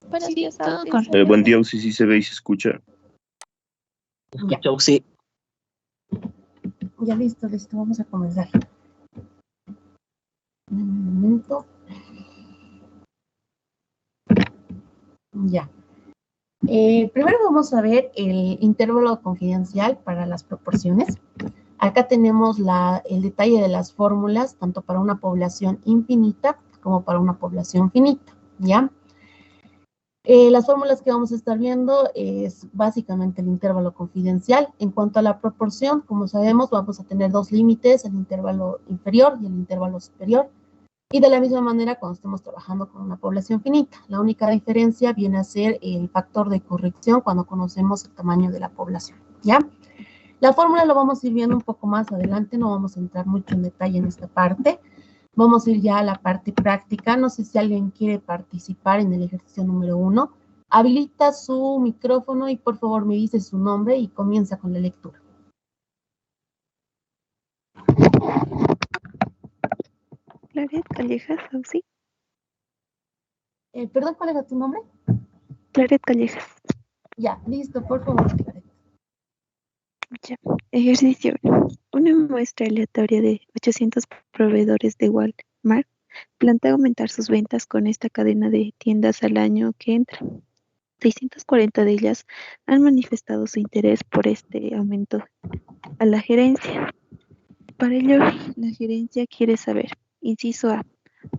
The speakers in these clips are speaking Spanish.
Buenos días, todo Auxi. correcto. Buen día, sí se ve y se escucha. Ya. Sí. Ya listo, vamos a comenzar. Un momento. Ya. Primero vamos a ver el intervalo confidencial para las proporciones. Acá tenemos el detalle de las fórmulas, tanto para una población infinita como para una población finita, ¿ya? Las fórmulas que vamos a estar viendo es básicamente el intervalo confidencial. En cuanto a la proporción, como sabemos, vamos a tener dos límites, el intervalo inferior y el intervalo superior. Y de la misma manera cuando estemos trabajando con una población finita. La única diferencia viene a ser el factor de corrección cuando conocemos el tamaño de la población, ¿ya? La fórmula lo vamos a ir viendo un poco más adelante, no vamos a entrar mucho en detalle en esta parte. Vamos a ir ya a la parte práctica. No sé si alguien quiere participar en el ejercicio número 1. Habilita su micrófono y por favor me dice su nombre y comienza con la lectura. Claret Callejas, Auxi. Perdón, ¿cuál era tu nombre? Claret Callejas. Ya, listo, por favor, Claret. Ya. Ejercicio 1. Una muestra aleatoria de 800 proveedores de Walmart plantea aumentar sus ventas con esta cadena de tiendas al año que entra. 640 de ellas han manifestado su interés por este aumento a la gerencia. Para ello, la gerencia quiere saber, inciso a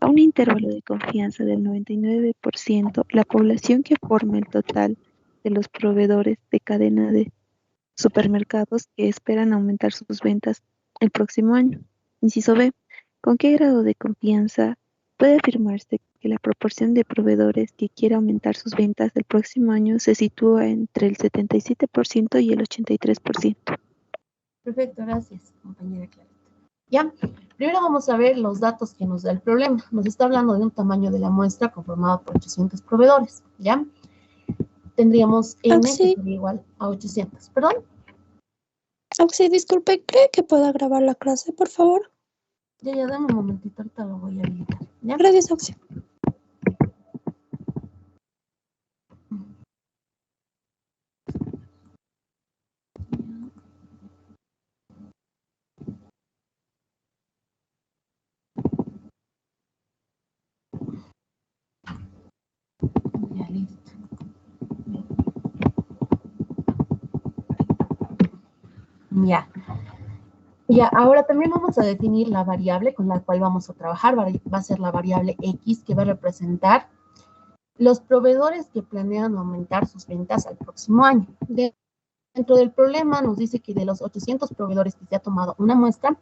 un intervalo de confianza del 99%, la población que forma el total de los proveedores de cadena de supermercados que esperan aumentar sus ventas el próximo año. Inciso B, ¿con qué grado de confianza puede afirmarse que la proporción de proveedores que quiere aumentar sus ventas el próximo año se sitúa entre el 77% y el 83%? Perfecto, gracias, compañera Clara. Ya, primero vamos a ver los datos que nos da el problema. Nos está hablando de un tamaño de la muestra conformado por 800 proveedores, ¿ya? Tendríamos N que sería igual a 800, ¿perdón? Auxi, disculpe, ¿cree que pueda grabar la clase, por favor? Ya, dame un momentito, ahorita lo voy a habilitar, ¿ya? Gracias, Auxi. Ya, listo. Ya. Ya, ahora también vamos a definir la variable con la cual vamos a trabajar. Va a ser la variable X, que va a representar los proveedores que planean aumentar sus ventas al próximo año. Dentro del problema nos dice que de los 800 proveedores que se ha tomado una muestra,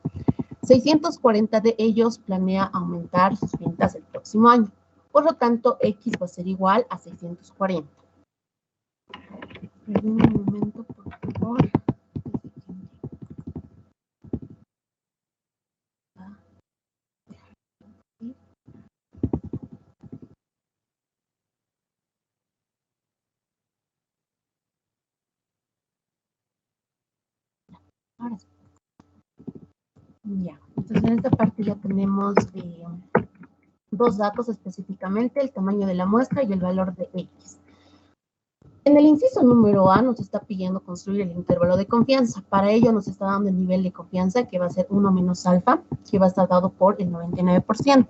640 de ellos planea aumentar sus ventas el próximo año. Por lo tanto, X va a ser igual a 640. Perdón un momento, por favor. Ahora sí. Ya, entonces en esta parte ya tenemos dos datos específicamente, el tamaño de la muestra y el valor de X. En el inciso número A nos está pidiendo construir el intervalo de confianza. Para ello nos está dando el nivel de confianza que va a ser 1 menos alfa, que va a estar dado por el 99%.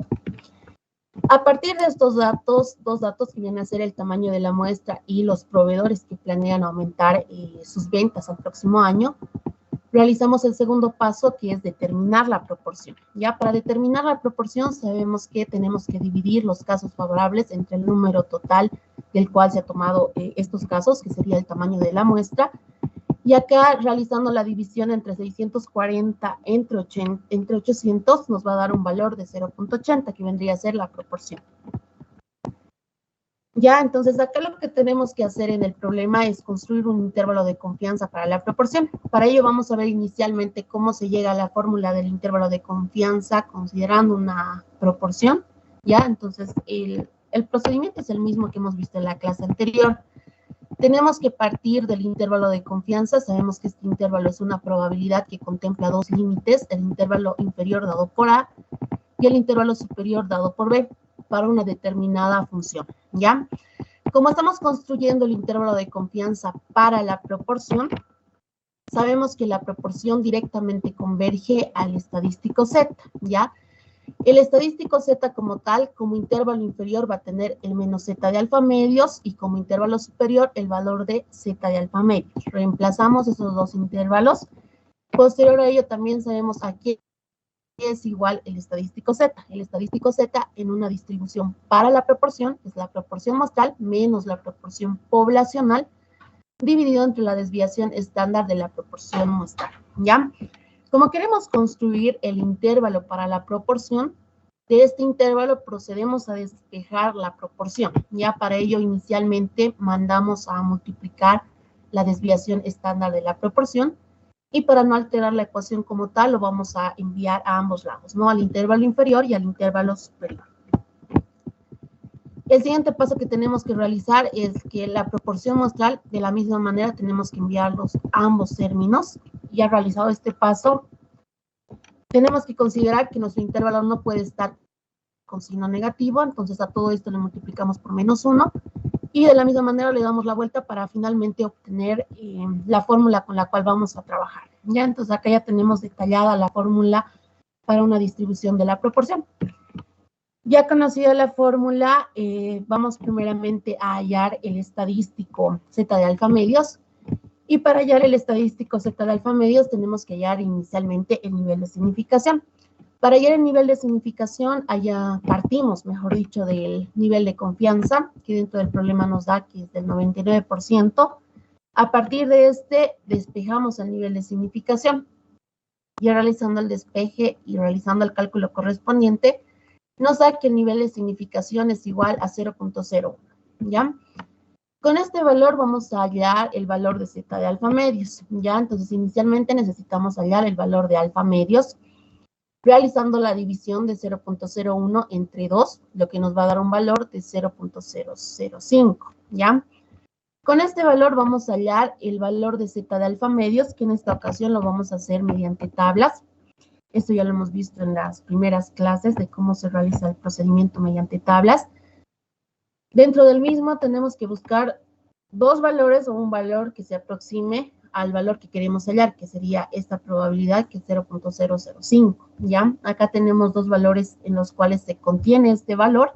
A partir de estos datos, dos datos que vienen a ser el tamaño de la muestra y los proveedores que planean aumentar sus ventas al próximo año, realizamos el segundo paso, que es determinar la proporción. Ya para determinar la proporción sabemos que tenemos que dividir los casos favorables entre el número total del cual se ha tomado estos casos, que sería el tamaño de la muestra, y acá realizando la división entre 640 entre 800 nos va a dar un valor de 0.80, que vendría a ser la proporción. Ya, entonces acá lo que tenemos que hacer en el problema es construir un intervalo de confianza para la proporción. Para ello vamos a ver inicialmente cómo se llega a la fórmula del intervalo de confianza considerando una proporción. Ya, entonces el procedimiento es el mismo que hemos visto en la clase anterior. Tenemos que partir del intervalo de confianza. Sabemos que este intervalo es una probabilidad que contempla dos límites, el intervalo inferior dado por A y el intervalo superior dado por B, para una determinada función, ¿ya? Como estamos construyendo el intervalo de confianza para la proporción, sabemos que la proporción directamente converge al estadístico Z, ¿ya? El estadístico Z como tal, como intervalo inferior va a tener el menos Z de alfa medios y como intervalo superior el valor de Z de alfa medios. Reemplazamos esos dos intervalos. Posterior a ello también sabemos a qué es igual el estadístico Z. El estadístico Z en una distribución para la proporción es la proporción muestral menos la proporción poblacional dividido entre la desviación estándar de la proporción muestral, ¿ya? Como queremos construir el intervalo para la proporción, de este intervalo procedemos a despejar la proporción. Ya para ello inicialmente mandamos a multiplicar la desviación estándar de la proporción y para no alterar la ecuación como tal lo vamos a enviar a ambos lados, ¿no? Al intervalo inferior y al intervalo superior. El siguiente paso que tenemos que realizar es que la proporción muestral, de la misma manera, tenemos que enviarlos a ambos términos. Ya realizado este paso, tenemos que considerar que nuestro intervalo no puede estar con signo negativo, entonces a todo esto le multiplicamos por -1, y de la misma manera le damos la vuelta para finalmente obtener la fórmula con la cual vamos a trabajar. Ya, entonces acá ya tenemos detallada la fórmula para una distribución de la proporción. Ya conocida la fórmula, vamos primeramente a hallar el estadístico Z de alfa medios. Y para hallar el estadístico Z de alfa medios tenemos que hallar inicialmente el nivel de significación. Para hallar el nivel de significación, allá partimos, mejor dicho, del nivel de confianza, que dentro del problema nos da que es del 99%. A partir de este, despejamos el nivel de significación. Ya realizando el despeje y realizando el cálculo correspondiente, nos da que el nivel de significación es igual a 0.01, ¿ya? Con este valor vamos a hallar el valor de Z de alfa medios, ¿ya? Entonces, inicialmente necesitamos hallar el valor de alfa medios, realizando la división de 0.01 entre 2, lo que nos va a dar un valor de 0.005, ¿ya? Con este valor vamos a hallar el valor de Z de alfa medios, que en esta ocasión lo vamos a hacer mediante tablas. Esto ya lo hemos visto en las primeras clases de cómo se realiza el procedimiento mediante tablas. Dentro del mismo tenemos que buscar dos valores o un valor que se aproxime al valor que queremos hallar, que sería esta probabilidad, que es 0.005, ¿ya? Acá tenemos dos valores en los cuales se contiene este valor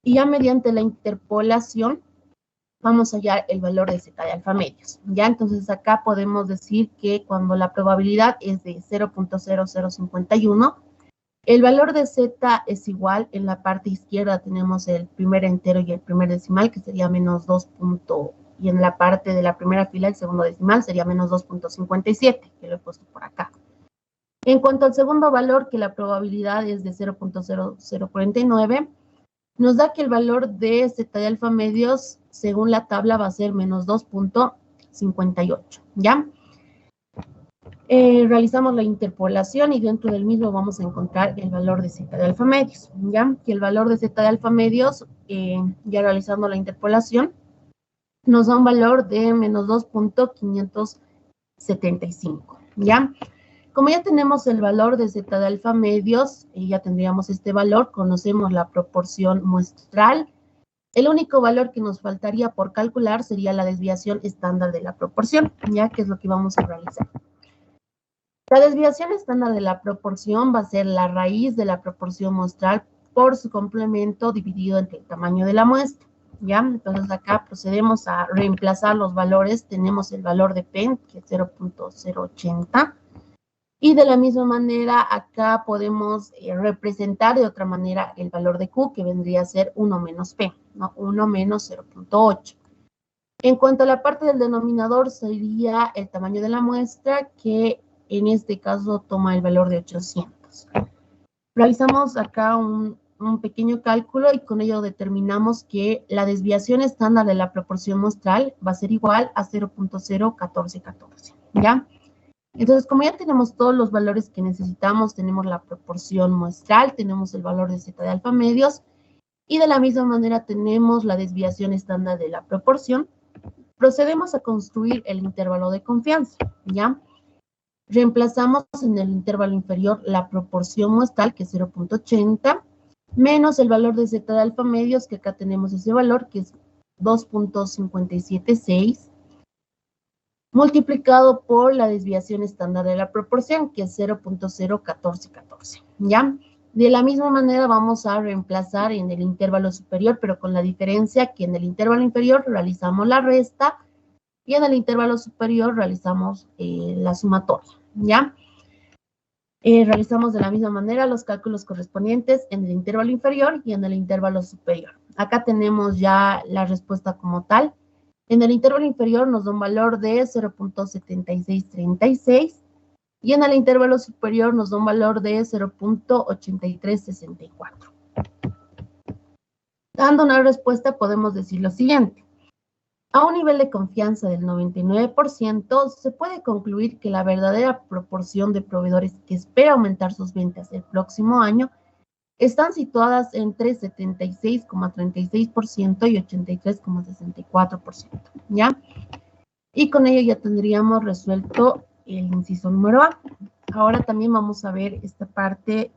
y ya mediante la interpolación vamos a hallar el valor de Z de alfa medios, ¿ya? Entonces acá podemos decir que cuando la probabilidad es de 0.0051, el valor de Z es igual, en la parte izquierda tenemos el primer entero y el primer decimal, que sería menos 2. Y en la parte de la primera fila, el segundo decimal sería menos 2.57, que lo he puesto por acá. En cuanto al segundo valor, que la probabilidad es de 0.0049, nos da que el valor de Z de alfa medios, según la tabla, va a ser menos 2.58, ¿ya? Realizamos la interpolación y dentro del mismo vamos a encontrar el valor de Z de alfa medios, ¿ya? Que el valor de Z de alfa medios, ya realizando la interpolación, nos da un valor de menos 2.575, ¿ya? Como ya tenemos el valor de Z de alfa medios, ya tendríamos este valor, conocemos la proporción muestral. El único valor que nos faltaría por calcular sería la desviación estándar de la proporción, ya que es lo que vamos a realizar. La desviación estándar de la proporción va a ser la raíz de la proporción muestral por su complemento dividido entre el tamaño de la muestra, ¿ya? Entonces acá procedemos a reemplazar los valores. Tenemos el valor de P, que es 0.080. Y de la misma manera, acá podemos representar de otra manera el valor de Q, que vendría a ser 1 menos P, ¿no? 1 menos 0.8. En cuanto a la parte del denominador, sería el tamaño de la muestra, que en este caso toma el valor de 800. Realizamos acá un pequeño cálculo y con ello determinamos que la desviación estándar de la proporción muestral va a ser igual a 0.01414, ¿ya? Entonces, como ya tenemos todos los valores que necesitamos, tenemos la proporción muestral, tenemos el valor de Z de alfa medios, y de la misma manera tenemos la desviación estándar de la proporción, procedemos a construir el intervalo de confianza, ¿ya? Reemplazamos en el intervalo inferior la proporción muestral, que es 0.80, menos el valor de Z de alfa medios, que acá tenemos ese valor, que es 2.576 multiplicado por la desviación estándar de la proporción, que es 0.01414, ¿ya? De la misma manera vamos a reemplazar en el intervalo superior, pero con la diferencia que en el intervalo inferior realizamos la resta y en el intervalo superior realizamos la sumatoria, ¿ya? Realizamos de la misma manera los cálculos correspondientes en el intervalo inferior y en el intervalo superior. Acá tenemos ya la respuesta como tal. En el intervalo inferior nos da un valor de 0.7636 y en el intervalo superior nos da un valor de 0.8364. Dando una respuesta podemos decir lo siguiente. A un nivel de confianza del 99%, se puede concluir que la verdadera proporción de proveedores que espera aumentar sus ventas el próximo año están situadas entre 76,36% y 83,64%, ¿ya? Y con ello ya tendríamos resuelto el inciso número A. Ahora también vamos a ver esta parte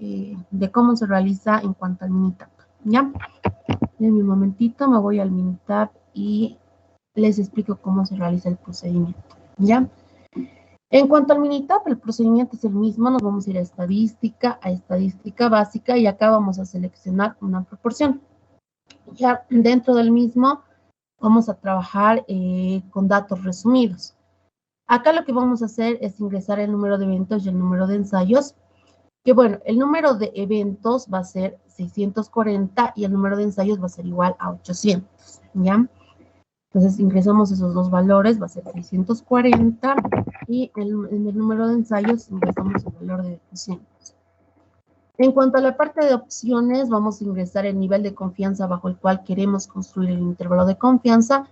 de cómo se realiza en cuanto al Minitab, ¿ya? En un momentito me voy al Minitab y les explico cómo se realiza el procedimiento, ¿ya? En cuanto al Minitab, el procedimiento es el mismo. Nos vamos a ir a estadística básica, y acá vamos a seleccionar una proporción. Ya dentro del mismo vamos a trabajar con datos resumidos. Acá lo que vamos a hacer es ingresar el número de eventos y el número de ensayos, que bueno, el número de eventos va a ser 640 y el número de ensayos va a ser igual a 800, ¿ya? Entonces ingresamos esos dos valores, va a ser 640 y en el número de ensayos ingresamos el valor de 200. En cuanto a la parte de opciones, vamos a ingresar el nivel de confianza bajo el cual queremos construir el intervalo de confianza,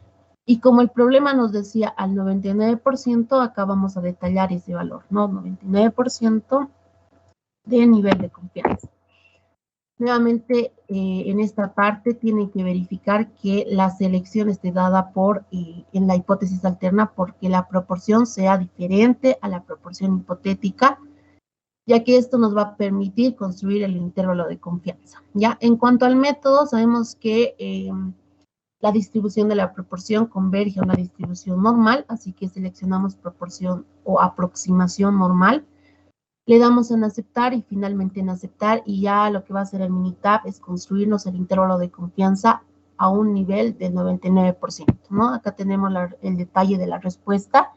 y como el problema nos decía al 99%, acá vamos a detallar ese valor, ¿no? 99% de nivel de confianza. Nuevamente, en esta parte tienen que verificar que la selección esté dada en la hipótesis alterna, porque la proporción sea diferente a la proporción hipotética, ya que esto nos va a permitir construir el intervalo de confianza, ¿ya? En cuanto al método, sabemos que la distribución de la proporción converge a una distribución normal, así que seleccionamos proporción o aproximación normal. Le damos en aceptar y finalmente en aceptar, y ya lo que va a hacer el Minitab es construirnos el intervalo de confianza a un nivel del 99%, ¿no? Acá tenemos el detalle de la respuesta,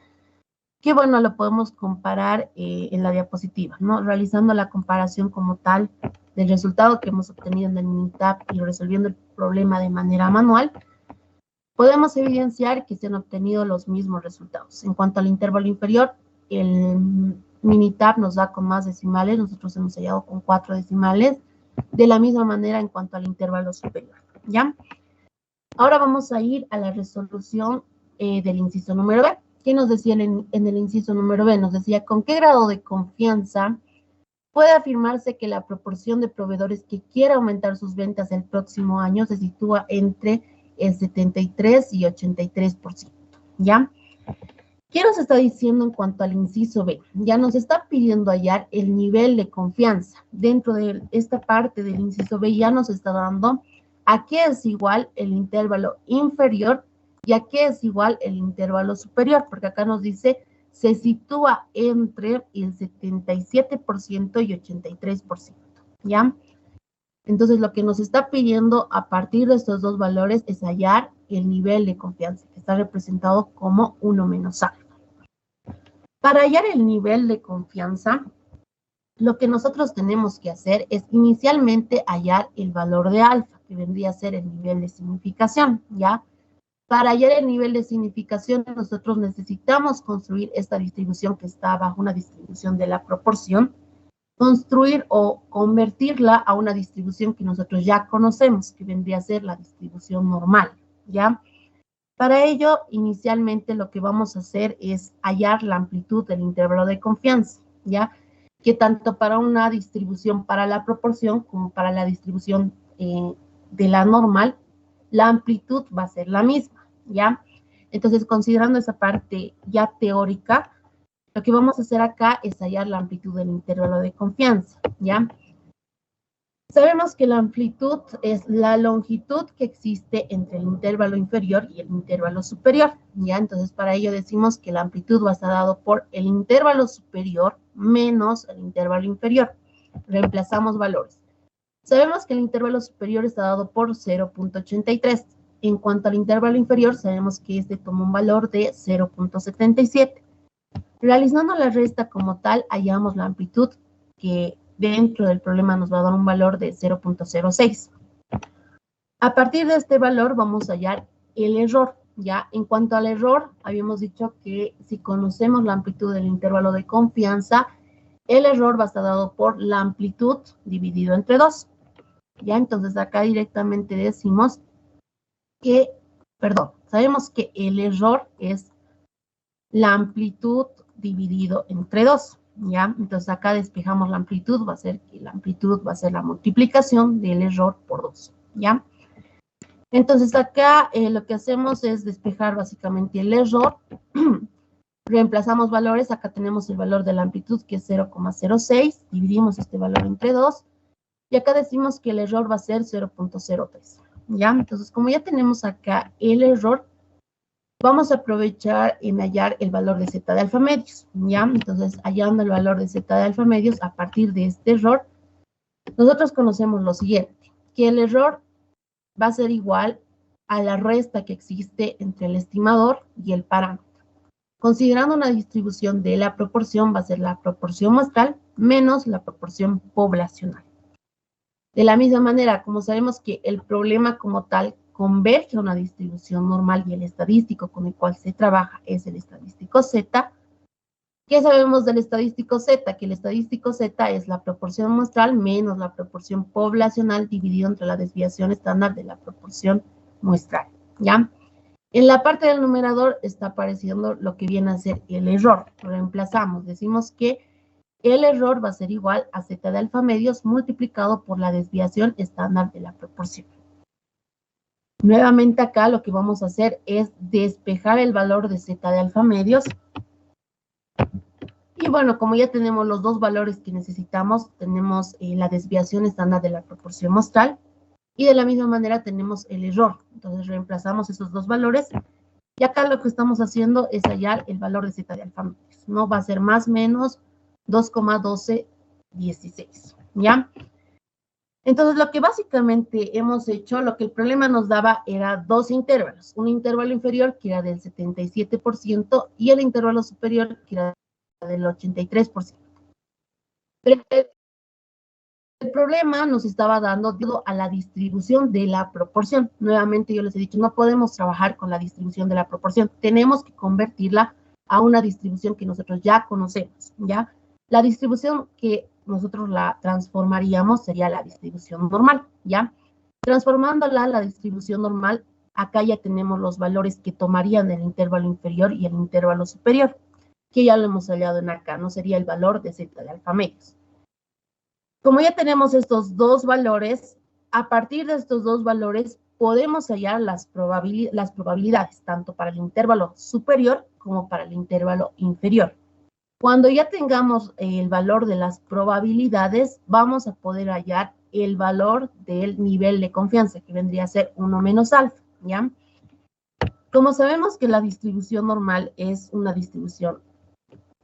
que bueno, lo podemos comparar en la diapositiva, ¿no? Realizando la comparación como tal del resultado que hemos obtenido en el Minitab y resolviendo el problema de manera manual, podemos evidenciar que se han obtenido los mismos resultados. En cuanto al intervalo inferior, el Minitab nos da con más decimales, nosotros hemos hallado con 4 decimales, de la misma manera en cuanto al intervalo superior, ¿ya? Ahora vamos a ir a la resolución del inciso número B. ¿Qué nos decía en el inciso número B? Nos decía, ¿con qué grado de confianza puede afirmarse que la proporción de proveedores que quiera aumentar sus ventas el próximo año se sitúa entre el 73 y 83%, ¿ya? ¿Qué nos está diciendo en cuanto al inciso B? Ya nos está pidiendo hallar el nivel de confianza. Dentro de esta parte del inciso B ya nos está dando a qué es igual el intervalo inferior y a qué es igual el intervalo superior, porque acá nos dice se sitúa entre el 77% y 83%, ¿ya? Entonces, lo que nos está pidiendo a partir de estos dos valores es hallar el nivel de confianza, que está representado como 1 menos alfa. Para hallar el nivel de confianza, lo que nosotros tenemos que hacer es inicialmente hallar el valor de alfa, que vendría a ser el nivel de significación, ¿ya? Para hallar el nivel de significación, nosotros necesitamos construir esta distribución que está bajo una distribución de la proporción, construir o convertirla a una distribución que nosotros ya conocemos, que vendría a ser la distribución normal, ¿ya? Para ello, inicialmente lo que vamos a hacer es hallar la amplitud del intervalo de confianza, ¿ya? Que tanto para una distribución para la proporción como para la distribución de la normal, la amplitud va a ser la misma, ¿ya? Entonces, considerando esa parte ya teórica, lo que vamos a hacer acá es hallar la amplitud del intervalo de confianza, ¿ya? Sabemos que la amplitud es la longitud que existe entre el intervalo inferior y el intervalo superior, ¿ya? Entonces, para ello decimos que la amplitud va a estar dado por el intervalo superior menos el intervalo inferior. Reemplazamos valores. Sabemos que el intervalo superior está dado por 0.83. En cuanto al intervalo inferior, sabemos que este toma un valor de 0.77. Realizando la resta como tal, hallamos la amplitud que dentro del problema nos va a dar un valor de 0.06. A partir de este valor vamos a hallar el error. Ya, en cuanto al error, habíamos dicho que si conocemos la amplitud del intervalo de confianza, el error va a estar dado por la amplitud dividido entre 2. Ya, entonces acá directamente decimos que, sabemos que el error es la amplitud dividido entre 2. ¿Ya? Entonces acá despejamos la amplitud, va a ser que la amplitud va a ser la multiplicación del error por 2, ¿ya? Entonces acá lo que hacemos es despejar básicamente el error, reemplazamos valores, acá tenemos el valor de la amplitud que es 0,06, dividimos este valor entre 2, y acá decimos que el error va a ser 0.03, ¿ya? Entonces como ya tenemos acá el error, vamos a aprovechar en hallar el valor de z de alfa medios, ¿ya? Entonces, hallando el valor de z de alfa medios, a partir de este error, nosotros conocemos lo siguiente, que el error va a ser igual a la resta que existe entre el estimador y el parámetro. Considerando una distribución de la proporción, va a ser la proporción muestral menos la proporción poblacional. De la misma manera, como sabemos que el problema como tal converge a una distribución normal y el estadístico con el cual se trabaja es el estadístico Z. ¿Qué sabemos del estadístico Z? Que el estadístico Z es la proporción muestral menos la proporción poblacional dividido entre la desviación estándar de la proporción muestral, ¿ya? En la parte del numerador está apareciendo lo que viene a ser el error. Lo reemplazamos, decimos que el error va a ser igual a z de alfa medios multiplicado por la desviación estándar de la proporción. Nuevamente acá lo que vamos a hacer es despejar el valor de z de alfa medios. Y bueno, como ya tenemos los dos valores que necesitamos, tenemos la desviación estándar de la proporción muestral y de la misma manera tenemos el error. Entonces reemplazamos esos dos valores y acá lo que estamos haciendo es hallar el valor de z de alfa medios. No va a ser más menos 2,1216, ¿ya? Entonces, lo que básicamente hemos hecho, lo que el problema nos daba era dos intervalos. Un intervalo inferior que era del 77% y el intervalo superior que era del 83%. Pero el problema nos estaba dando debido a la distribución de la proporción. Nuevamente yo les he dicho, no podemos trabajar con la distribución de la proporción. Tenemos que convertirla a una distribución que nosotros ya conocemos, ¿ya? La distribución que nosotros la transformaríamos sería la distribución normal, ¿ya? Transformándola a la distribución normal, acá ya tenemos los valores que tomarían el intervalo inferior y el intervalo superior, que ya lo hemos hallado en acá, ¿no? Sería el valor de z de alfa medios. Como ya tenemos estos dos valores, a partir de estos dos valores podemos hallar las probabilidades, tanto para el intervalo superior como para el intervalo inferior. Cuando ya tengamos el valor de las probabilidades, vamos a poder hallar el valor del nivel de confianza, que vendría a ser 1 menos alfa, ¿ya? Como sabemos que la distribución normal es una distribución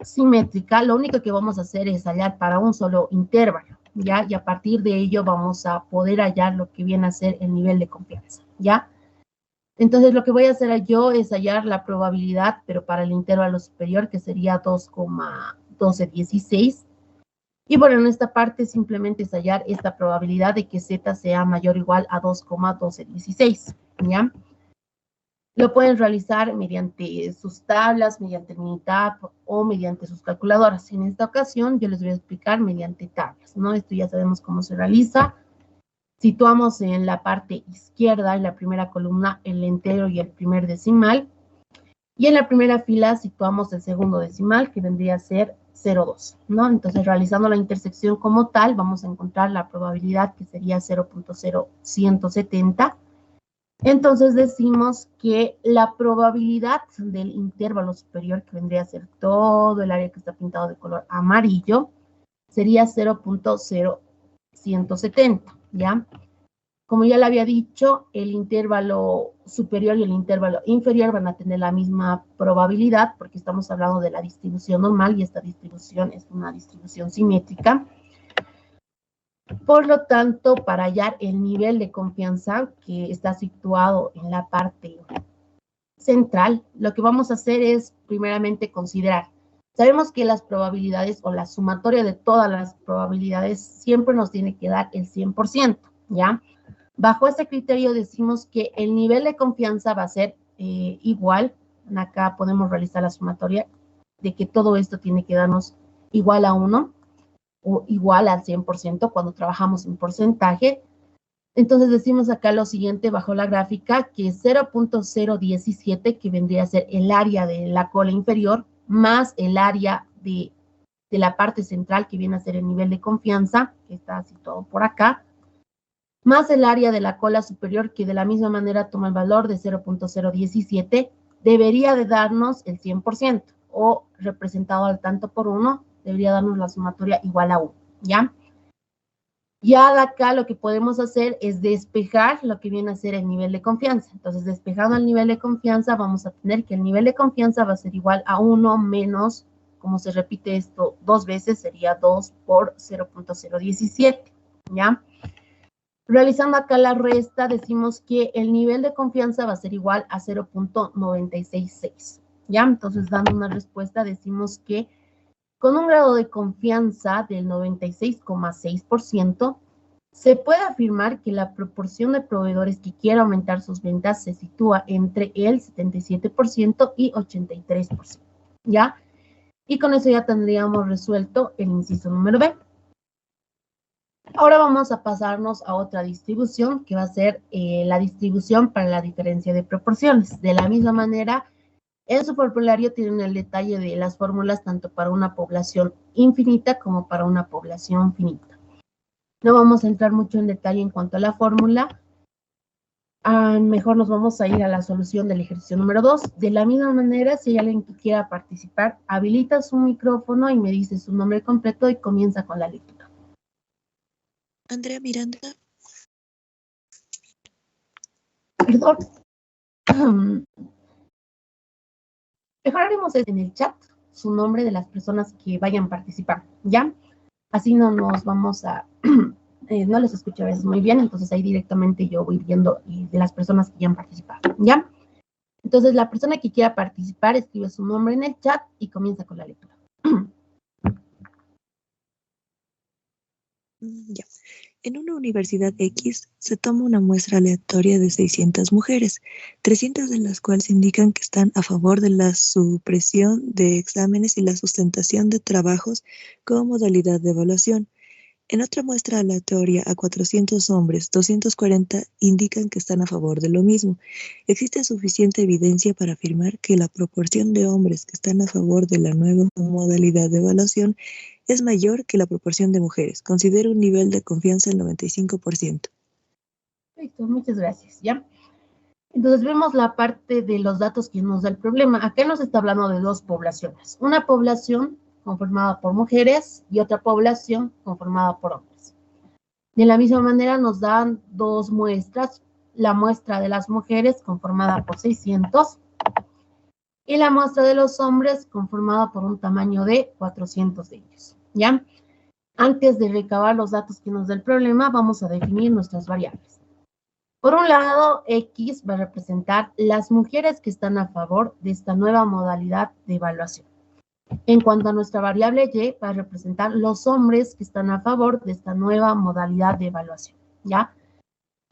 simétrica, lo único que vamos a hacer es hallar para un solo intervalo, ¿ya? Y a partir de ello vamos a poder hallar lo que viene a ser el nivel de confianza, ¿ya? Entonces, lo que voy a hacer yo es hallar la probabilidad, pero para el intervalo superior, que sería 2,1216. Y bueno, en esta parte simplemente es hallar esta probabilidad de que z sea mayor o igual a 2,1216, ¿ya? Lo pueden realizar mediante sus tablas, mediante el Minitab o mediante sus calculadoras. En esta ocasión yo les voy a explicar mediante tablas, ¿no? Esto ya sabemos cómo se realiza. Situamos en la parte izquierda, en la primera columna, el entero y el primer decimal. Y en la primera fila situamos el segundo decimal, que vendría a ser 0,2, ¿no? Entonces, realizando la intersección como tal, vamos a encontrar la probabilidad que sería 0.0170. Entonces, decimos que la probabilidad del intervalo superior, que vendría a ser todo el área que está pintado de color amarillo, sería 0.0170. ¿ya? Como ya le había dicho, el intervalo superior y el intervalo inferior van a tener la misma probabilidad porque estamos hablando de la distribución normal y esta distribución es una distribución simétrica. Por lo tanto, para hallar el nivel de confianza que está situado en la parte central, lo que vamos a hacer es primeramente considerar. Sabemos que las probabilidades o la sumatoria de todas las probabilidades siempre nos tiene que dar el 100%, ¿ya? Bajo este criterio decimos que el nivel de confianza va a ser igual. Acá podemos realizar la sumatoria de que todo esto tiene que darnos igual a 1 o igual al 100% cuando trabajamos en porcentaje. Entonces decimos acá lo siguiente bajo la gráfica, que 0.017, que vendría a ser el área de la cola inferior, más el área de la parte central, que viene a ser el nivel de confianza, que está situado por acá, más el área de la cola superior, que de la misma manera toma el valor de 0.017, debería de darnos el 100%, o representado al tanto por 1, debería darnos la sumatoria igual a 1, ¿ya? Ya de acá lo que podemos hacer es despejar lo que viene a ser el nivel de confianza. Entonces, despejando el nivel de confianza, vamos a tener que el nivel de confianza va a ser igual a 1 menos, como se repite esto 2 veces, sería 2 por 0.017, ¿ya? Realizando acá la resta, decimos que el nivel de confianza va a ser igual a 0.966, ¿ya? Entonces, dando una respuesta, decimos que con un grado de confianza del 96,6%, se puede afirmar que la proporción de proveedores que quiera aumentar sus ventas se sitúa entre el 77% y 83%, ¿ya? Y con eso ya tendríamos resuelto el inciso número B. Ahora vamos a pasarnos a otra distribución, que va a ser la distribución para la diferencia de proporciones. De la misma manera, en su formulario tienen el detalle de las fórmulas tanto para una población infinita como para una población finita. No vamos a entrar mucho en detalle en cuanto a la fórmula. Mejor nos vamos a ir a la solución del ejercicio número 2. De la misma manera, si hay alguien que quiera participar, habilita su micrófono y me dice su nombre completo y comienza con la lectura. Andrea Miranda. Perdón. Mejor haremos en el chat su nombre de las personas que vayan a participar, ¿ya? Así no nos vamos a... no les escucho a veces muy bien, entonces ahí directamente yo voy viendo de las personas que ya han participado, ¿ya? Entonces la persona que quiera participar escribe su nombre en el chat y comienza con la lectura. Ya. En una universidad X se toma una muestra aleatoria de 600 mujeres, 300 de las cuales indican que están a favor de la supresión de exámenes y la sustentación de trabajos como modalidad de evaluación. En otra muestra aleatoria a 400 hombres, 240 indican que están a favor de lo mismo. Existe suficiente evidencia para afirmar que la proporción de hombres que están a favor de la nueva modalidad de evaluación es mayor que la proporción de mujeres. Considero un nivel de confianza del 95%. Perfecto, muchas gracias, ¿ya? Entonces vemos la parte de los datos que nos da el problema. Acá nos está hablando de dos poblaciones. Una población conformada por mujeres y otra población conformada por hombres. De la misma manera nos dan dos muestras. La muestra de las mujeres conformada por 600 y la muestra de los hombres conformada por un tamaño de 400 de ellos, ¿ya? Antes de recabar los datos que nos da el problema, vamos a definir nuestras variables. Por un lado, X va a representar las mujeres que están a favor de esta nueva modalidad de evaluación. En cuanto a nuestra variable Y, va a representar los hombres que están a favor de esta nueva modalidad de evaluación, ¿ya?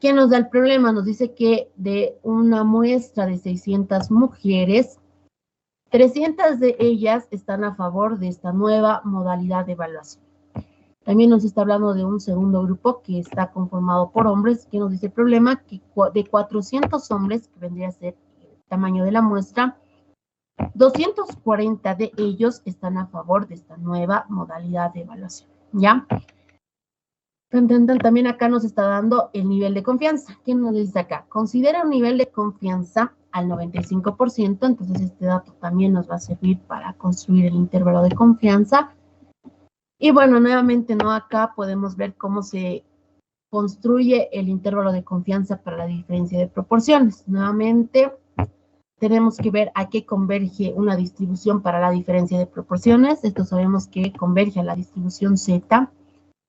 ¿Qué nos da el problema? Nos dice que de una muestra de 600 mujeres, 300 de ellas están a favor de esta nueva modalidad de evaluación. También nos está hablando de un segundo grupo que está conformado por hombres, que nos dice el problema que de 400 hombres, que vendría a ser el tamaño de la muestra, 240 de ellos están a favor de esta nueva modalidad de evaluación, ¿ya? También acá nos está dando el nivel de confianza. ¿Qué nos dice acá? Considera un nivel de confianza al 95%, entonces este dato también nos va a servir para construir el intervalo de confianza. Y bueno, nuevamente, ¿no? Acá podemos ver cómo se construye el intervalo de confianza para la diferencia de proporciones. Nuevamente, tenemos que ver a qué converge una distribución para la diferencia de proporciones. Esto sabemos que converge a la distribución Z.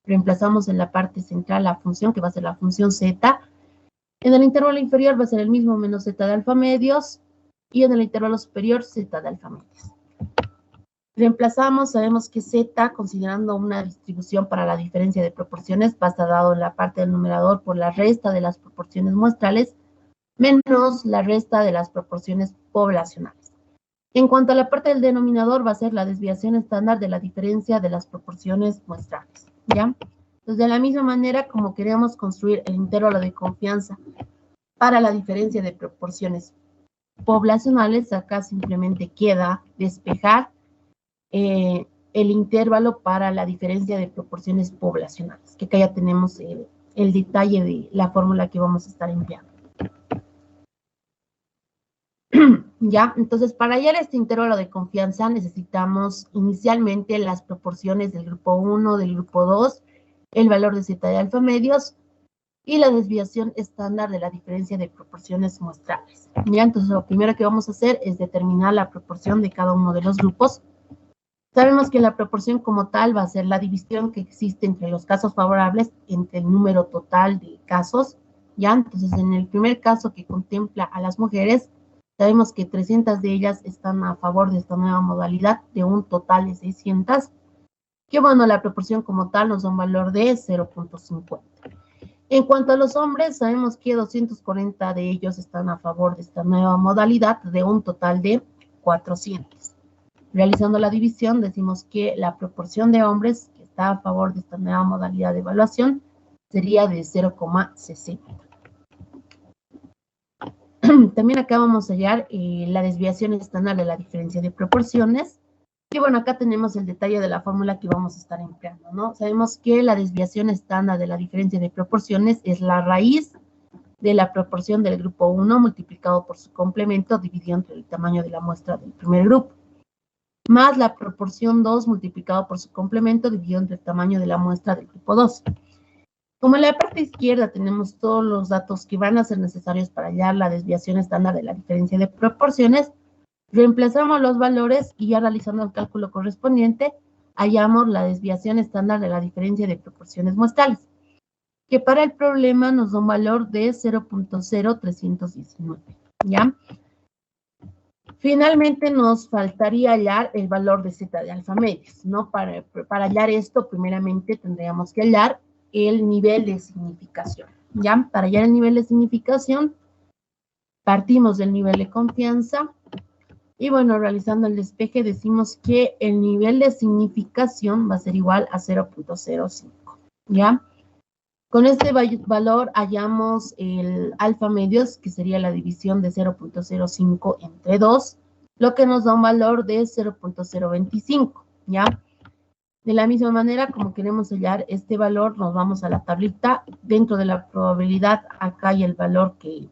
Reemplazamos en la parte central la función, que va a ser la función Z. En el intervalo inferior va a ser el mismo menos Z de alfa medios. Y en el intervalo superior, Z de alfa medios. Reemplazamos, sabemos que Z, considerando una distribución para la diferencia de proporciones, va a estar dado en la parte del numerador por la resta de las proporciones muestrales, menos la resta de las proporciones poblacionales. En cuanto a la parte del denominador, va a ser la desviación estándar de la diferencia de las proporciones muestrales, ¿ya? Entonces, de la misma manera, como queremos construir el intervalo de confianza para la diferencia de proporciones poblacionales, acá simplemente queda despejar el intervalo para la diferencia de proporciones poblacionales, que acá ya tenemos el detalle de la fórmula que vamos a estar empleando. Ya, entonces para hallar este intervalo de confianza necesitamos inicialmente las proporciones del grupo 1, del grupo 2, el valor de Z de alfa medios y la desviación estándar de la diferencia de proporciones muestrales. Ya, entonces lo primero que vamos a hacer es determinar la proporción de cada uno de los grupos. Sabemos que la proporción como tal va a ser la división que existe entre los casos favorables entre el número total de casos, ¿ya? Entonces, en el primer caso que contempla a las mujeres, sabemos que 300 de ellas están a favor de esta nueva modalidad de un total de 600, que bueno, la proporción como tal nos da un valor de 0.50. En cuanto a los hombres, sabemos que 240 de ellos están a favor de esta nueva modalidad de un total de 400. Realizando la división, decimos que la proporción de hombres que está a favor de esta nueva modalidad de evaluación sería de 0,60. También acá vamos a hallar la desviación estándar de la diferencia de proporciones. Y bueno, acá tenemos el detalle de la fórmula que vamos a estar empleando, ¿no? Sabemos que la desviación estándar de la diferencia de proporciones es la raíz de la proporción del grupo 1 multiplicado por su complemento dividido entre el tamaño de la muestra del primer grupo, más la proporción 2 multiplicado por su complemento dividido entre el tamaño de la muestra del grupo 2. Como en la parte izquierda tenemos todos los datos que van a ser necesarios para hallar la desviación estándar de la diferencia de proporciones, reemplazamos los valores y ya realizando el cálculo correspondiente, hallamos la desviación estándar de la diferencia de proporciones muestrales, que para el problema nos da un valor de 0.0319, ¿ya? Finalmente nos faltaría hallar el valor de Z de alfa medios, ¿no? Para hallar esto, primeramente tendríamos que hallar el nivel de significación, ¿ya? Para hallar el nivel de significación, partimos del nivel de confianza y bueno, realizando el despeje decimos que el nivel de significación va a ser igual a 0.05, ¿ya? Con este valor hallamos el alfa medios, que sería la división de 0.05 entre 2, lo que nos da un valor de 0.025, ¿ya? De la misma manera, como queremos hallar este valor, nos vamos a la tablita. Dentro de la probabilidad, acá hay el valor que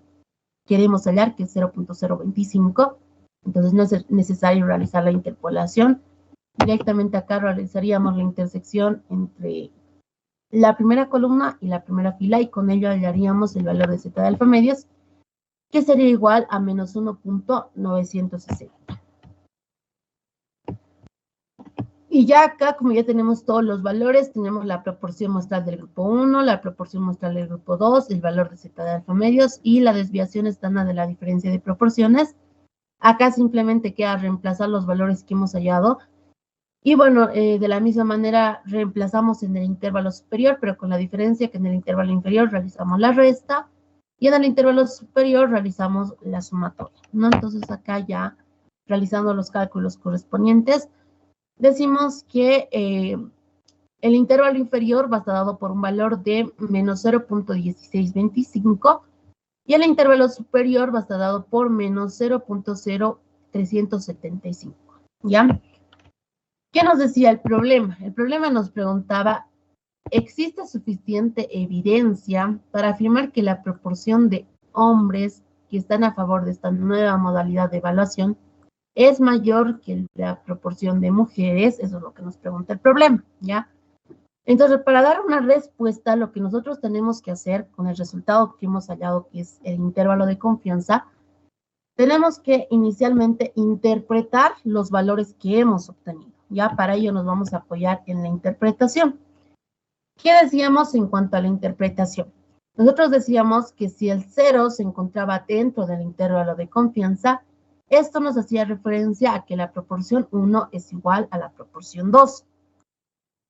queremos hallar, que es 0.025. Entonces no es necesario realizar la interpolación. Directamente acá realizaríamos la intersección entre la primera columna y la primera fila, y con ello hallaríamos el valor de Z de alfa medios, que sería igual a menos 1.960. Y ya acá, como ya tenemos todos los valores, tenemos la proporción muestral del grupo 1, la proporción muestral del grupo 2, el valor de Z de alfa medios y la desviación estándar de la diferencia de proporciones. Acá simplemente queda reemplazar los valores que hemos hallado. Y bueno, de la misma manera reemplazamos en el intervalo superior, pero con la diferencia que en el intervalo inferior realizamos la resta y en el intervalo superior realizamos la sumatoria, ¿no? Entonces acá ya realizando los cálculos correspondientes, decimos que el intervalo inferior va a estar dado por un valor de menos 0.1625 y el intervalo superior va a estar dado por menos 0.0375, ¿ya? ¿Qué nos decía el problema? El problema nos preguntaba, ¿existe suficiente evidencia para afirmar que la proporción de hombres que están a favor de esta nueva modalidad de evaluación es mayor que la proporción de mujeres? Eso es lo que nos pregunta el problema, ¿ya? Entonces, para dar una respuesta, lo que nosotros tenemos que hacer con el resultado que hemos hallado, que es el intervalo de confianza, tenemos que inicialmente interpretar los valores que hemos obtenido. Ya para ello nos vamos a apoyar en la interpretación. ¿Qué decíamos en cuanto a la interpretación? Nosotros decíamos que si el 0 se encontraba dentro del intervalo de confianza, esto nos hacía referencia a que la proporción 1 es igual a la proporción 2.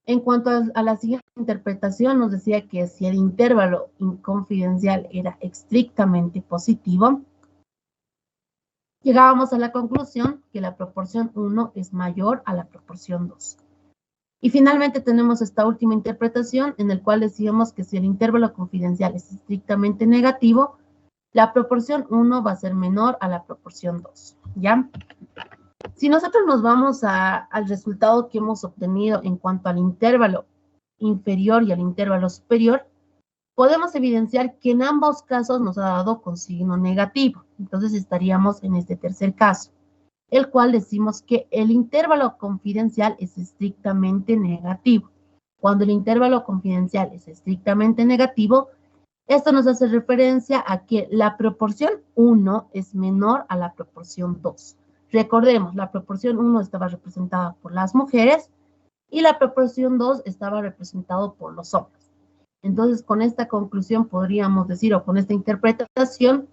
En cuanto a la siguiente interpretación, nos decía que si el intervalo confidencial era estrictamente positivo, llegábamos a la conclusión que la proporción 1 es mayor a la proporción 2. Y finalmente tenemos esta última interpretación en la cual decíamos que si el intervalo confidencial es estrictamente negativo, la proporción 1 va a ser menor a la proporción 2, ¿ya? Si nosotros nos vamos al resultado que hemos obtenido en cuanto al intervalo inferior y al intervalo superior, podemos evidenciar que en ambos casos nos ha dado con signo negativo. Entonces estaríamos en este tercer caso, el cual decimos que el intervalo confidencial es estrictamente negativo. Cuando el intervalo confidencial es estrictamente negativo, esto nos hace referencia a que la proporción 1 es menor a la proporción 2. Recordemos, la proporción 1 estaba representada por las mujeres y la proporción 2 estaba representada por los hombres. Entonces, con esta conclusión podríamos decir, o con esta interpretación,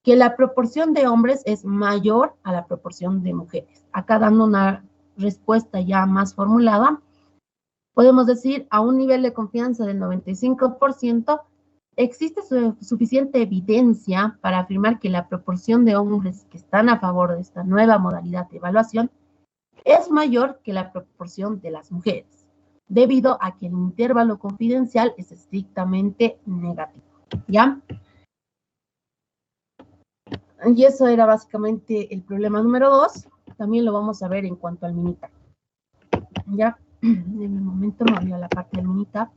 que la proporción de hombres es mayor a la proporción de mujeres. Acá dando una respuesta ya más formulada, podemos decir a un nivel de confianza del 95%, existe suficiente evidencia para afirmar que la proporción de hombres que están a favor de esta nueva modalidad de evaluación es mayor que la proporción de las mujeres, debido a que el intervalo confidencial es estrictamente negativo, ¿ya? Y eso era básicamente el problema número 2. También lo vamos a ver en cuanto al Minitab. Ya, en el momento me voy a la parte del Minitab.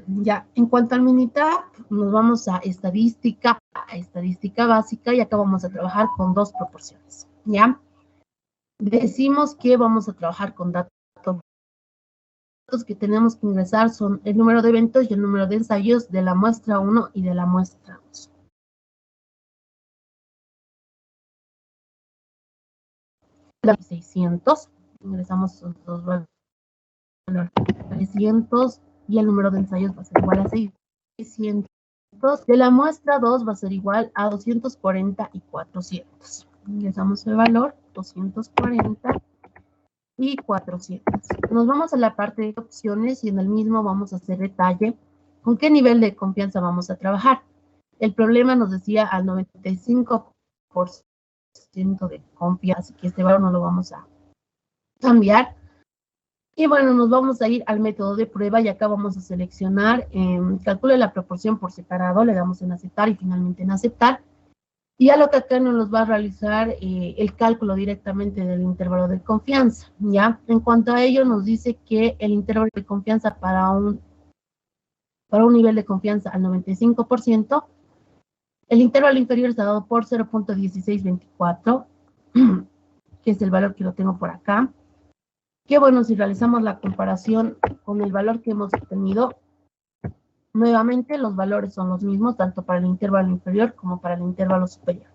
Ya, en cuanto al Minitab, nos vamos a estadística básica, y acá vamos a trabajar con dos proporciones, ¿ya? Decimos que vamos a trabajar con datos que tenemos que ingresar son el número de eventos y el número de ensayos de la muestra 1 y de la muestra 2. La 600, ingresamos esos dos valores, 300, y el número de ensayos va a ser igual a 600. De la muestra 2 va a ser igual a 240 y 400. Ingresamos el valor, 240 y 400. Nos vamos a la parte de opciones y en el mismo vamos a hacer detalle con qué nivel de confianza vamos a trabajar. El problema nos decía al 95% de confianza, así que este valor no lo vamos a cambiar. Y bueno, nos vamos a ir al método de prueba y acá vamos a seleccionar, calcule la proporción por separado, le damos en aceptar y finalmente en aceptar. Y a lo que acá nos va a realizar el cálculo directamente del intervalo de confianza, ¿ya? En cuanto a ello, nos dice que el intervalo de confianza para un nivel de confianza al 95%, el intervalo inferior está dado por 0.1624, que es el valor que lo tengo por acá. Que bueno, si realizamos la comparación con el valor que hemos obtenido, nuevamente los valores son los mismos, tanto para el intervalo inferior como para el intervalo superior.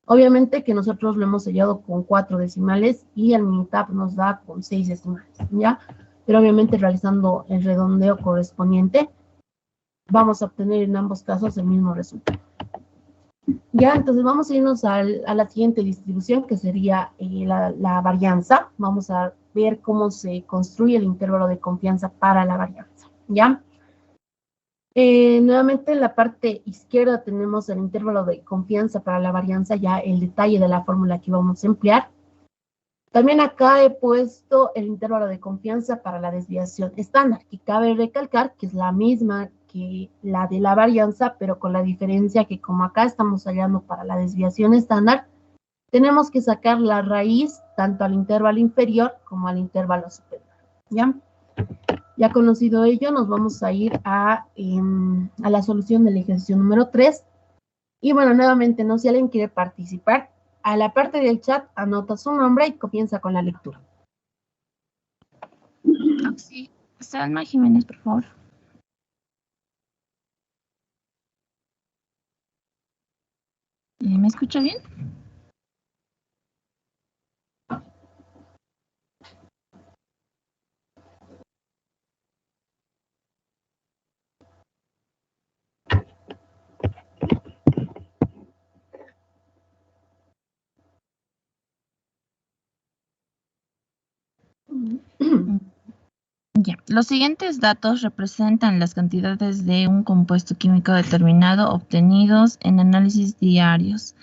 Obviamente que nosotros lo hemos sellado con 4 decimales y el Minitab nos da con 6 decimales, ¿ya? Pero obviamente realizando el redondeo correspondiente, vamos a obtener en ambos casos el mismo resultado. Ya, entonces vamos a irnos a la siguiente distribución, que sería la varianza. Vamos a ver cómo se construye el intervalo de confianza para la varianza, ¿ya? Nuevamente en la parte izquierda tenemos el intervalo de confianza para la varianza, ya el detalle de la fórmula que vamos a emplear. También acá he puesto el intervalo de confianza para la desviación estándar, que cabe recalcar que es la misma que la de la varianza, pero con la diferencia que como acá estamos hallando para la desviación estándar, tenemos que sacar la raíz tanto al intervalo inferior como al intervalo superior, ¿ya? Ya conocido ello, nos vamos a ir a la solución del ejercicio número 3. Y bueno, nuevamente, si alguien quiere participar, a la parte del chat anota su nombre y comienza con la lectura. Sí, Salma Jiménez, por favor. ¿Me escucha bien? Ya. Los siguientes datos representan las cantidades de un compuesto químico determinado obtenidos en análisis diarios.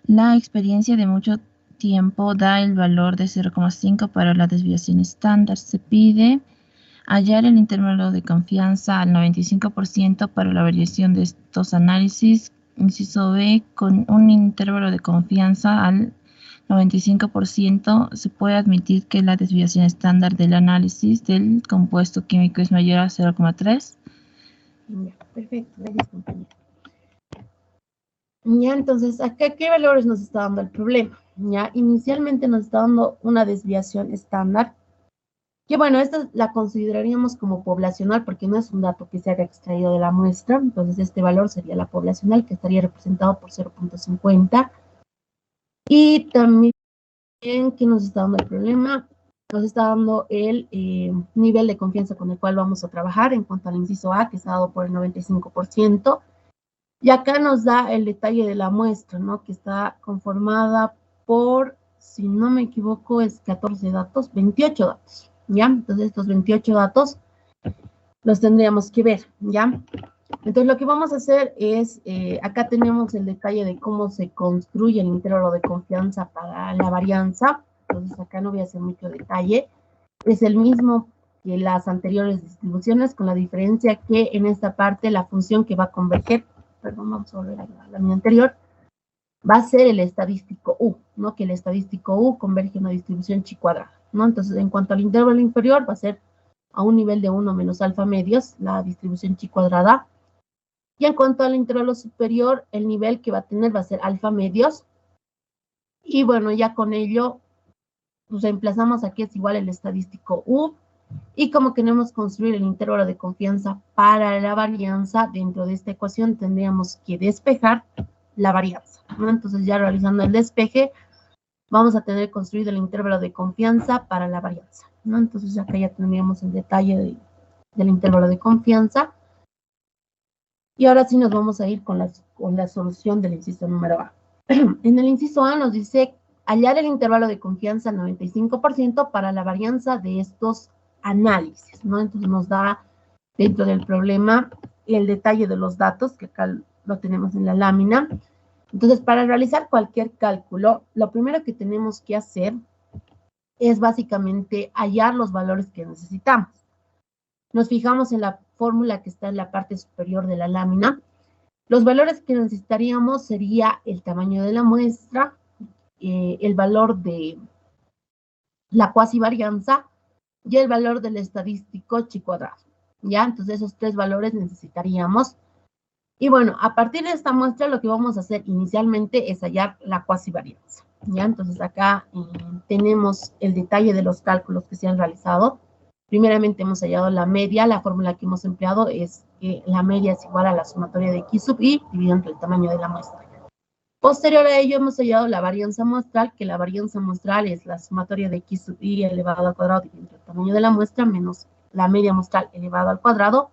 La experiencia de mucho tiempo da el valor de 0,5 para la desviación estándar. Se pide hallar el intervalo de confianza al 95% para la variación de estos análisis. Inciso B, con un intervalo de confianza al 95%, se puede admitir que la desviación estándar del análisis del compuesto químico es mayor a 0,3. Ya, perfecto, gracias, compañera. Ya, entonces, acá, ¿qué valores nos está dando el problema? Ya, inicialmente nos está dando una desviación estándar, que bueno, esta la consideraríamos como poblacional porque no es un dato que se haya extraído de la muestra, entonces este valor sería la poblacional, que estaría representado por 0,50. Y también, ¿qué nos está dando el problema? Nos está dando el nivel de confianza con el cual vamos a trabajar en cuanto al inciso A, que está dado por el 95%. Y acá nos da el detalle de la muestra, ¿no? Que está conformada por, si no me equivoco, es 14 datos, 28 datos, ¿ya? Entonces estos 28 datos los tendríamos que ver, ¿ya? Entonces lo que vamos a hacer es, acá tenemos el detalle de cómo se construye el intervalo de confianza para la varianza. Entonces acá no voy a hacer mucho detalle. Es el mismo que las anteriores distribuciones, con la diferencia que en esta parte la función que va a converger, perdón, vamos a volver a la lámina anterior, va a ser el estadístico U, ¿no? Que el estadístico U converge a una distribución chi cuadrada, ¿no? Entonces, en cuanto al intervalo inferior, va a ser a un nivel de 1 menos alfa medios, la distribución chi cuadrada. Y en cuanto al intervalo superior, el nivel que va a tener va a ser alfa medios. Y bueno, ya con ello, pues reemplazamos aquí es igual el estadístico U. Y como queremos construir el intervalo de confianza para la varianza, dentro de esta ecuación tendríamos que despejar la varianza, ¿no? Entonces ya realizando el despeje, vamos a tener construido el intervalo de confianza para la varianza, ¿no? Entonces acá ya tendríamos el detalle del intervalo de confianza. Y ahora sí nos vamos a ir con la solución del inciso número A. En el inciso A nos dice hallar el intervalo de confianza al 95% para la varianza de estos análisis, ¿no? Entonces nos da dentro del problema el detalle de los datos, que acá lo tenemos en la lámina. Entonces, para realizar cualquier cálculo, lo primero que tenemos que hacer es básicamente hallar los valores que necesitamos. Nos fijamos en la fórmula que está en la parte superior de la lámina. Los valores que necesitaríamos sería el tamaño de la muestra, el valor de la cuasivarianza y el valor del estadístico chi cuadrado, ¿ya? Entonces esos tres valores necesitaríamos. Y bueno, a partir de esta muestra lo que vamos a hacer inicialmente es hallar la cuasivarianza, ¿ya? Entonces acá tenemos el detalle de los cálculos que se han realizado. Primeramente hemos hallado la media, la fórmula que hemos empleado es que la media es igual a la sumatoria de x sub i dividido entre el tamaño de la muestra. Posterior a ello hemos hallado la varianza muestral, que la varianza muestral es la sumatoria de x sub i elevado al cuadrado entre el tamaño de la muestra menos la media muestral elevado al cuadrado.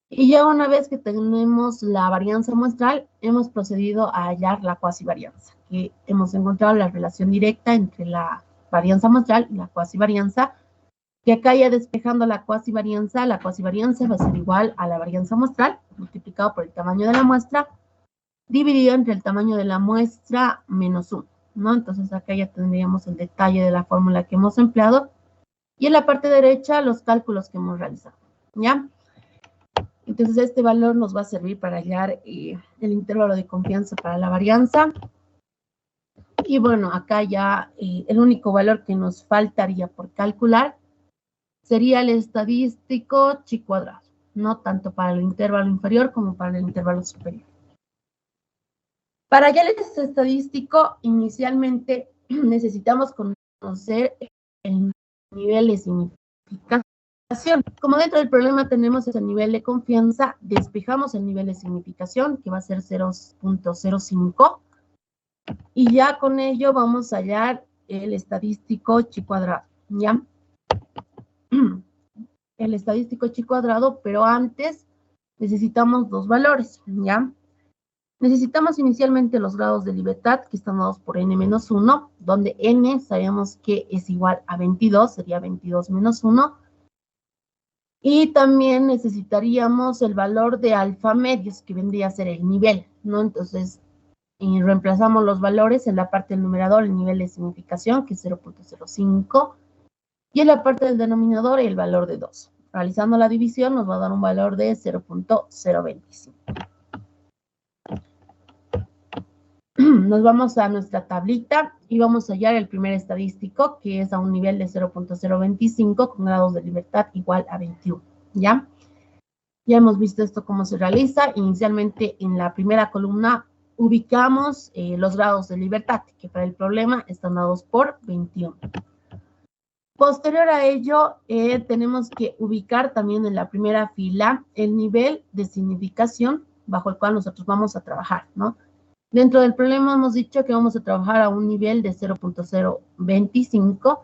Y ya una vez que tenemos la varianza muestral, hemos procedido a hallar la cuasivarianza, que hemos encontrado la relación directa entre la varianza muestral y la cuasivarianza, que acá ya despejando la cuasivarianza va a ser igual a la varianza muestral multiplicado por el tamaño de la muestra dividido entre el tamaño de la muestra menos 1, ¿no? Entonces acá ya tendríamos el detalle de la fórmula que hemos empleado y en la parte derecha los cálculos que hemos realizado, ¿ya? Entonces este valor nos va a servir para hallar el intervalo de confianza para la varianza. Y bueno, acá ya el único valor que nos faltaría por calcular sería el estadístico chi cuadrado, ¿no? Tanto para el intervalo inferior como para el intervalo superior. Para hallar este estadístico, inicialmente necesitamos conocer el nivel de significancia Como dentro del problema tenemos ese nivel de confianza, despejamos el nivel de significación, que va a ser 0.05, y ya con ello vamos a hallar el estadístico chi cuadrado, ¿ya? El estadístico chi cuadrado, pero antes necesitamos dos valores, ¿ya? Necesitamos inicialmente los grados de libertad, que están dados por n-1, donde n sabemos que es igual a 22, sería 22 menos 1. Y también necesitaríamos el valor de alfa medios, que vendría a ser el nivel, ¿no? Entonces, reemplazamos los valores en la parte del numerador, el nivel de significación, que es 0.05, y en la parte del denominador, el valor de 2. Realizando la división, nos va a dar un valor de 0.025. Nos vamos a nuestra tablita y vamos a hallar el primer estadístico, que es a un nivel de 0.025 con grados de libertad igual a 21, ¿ya? Ya hemos visto esto cómo se realiza. Inicialmente en la primera columna ubicamos los grados de libertad, que para el problema están dados por 21. Posterior a ello, tenemos que ubicar también en la primera fila el nivel de significación bajo el cual nosotros vamos a trabajar, ¿no? Dentro del problema hemos dicho que vamos a trabajar a un nivel de 0.025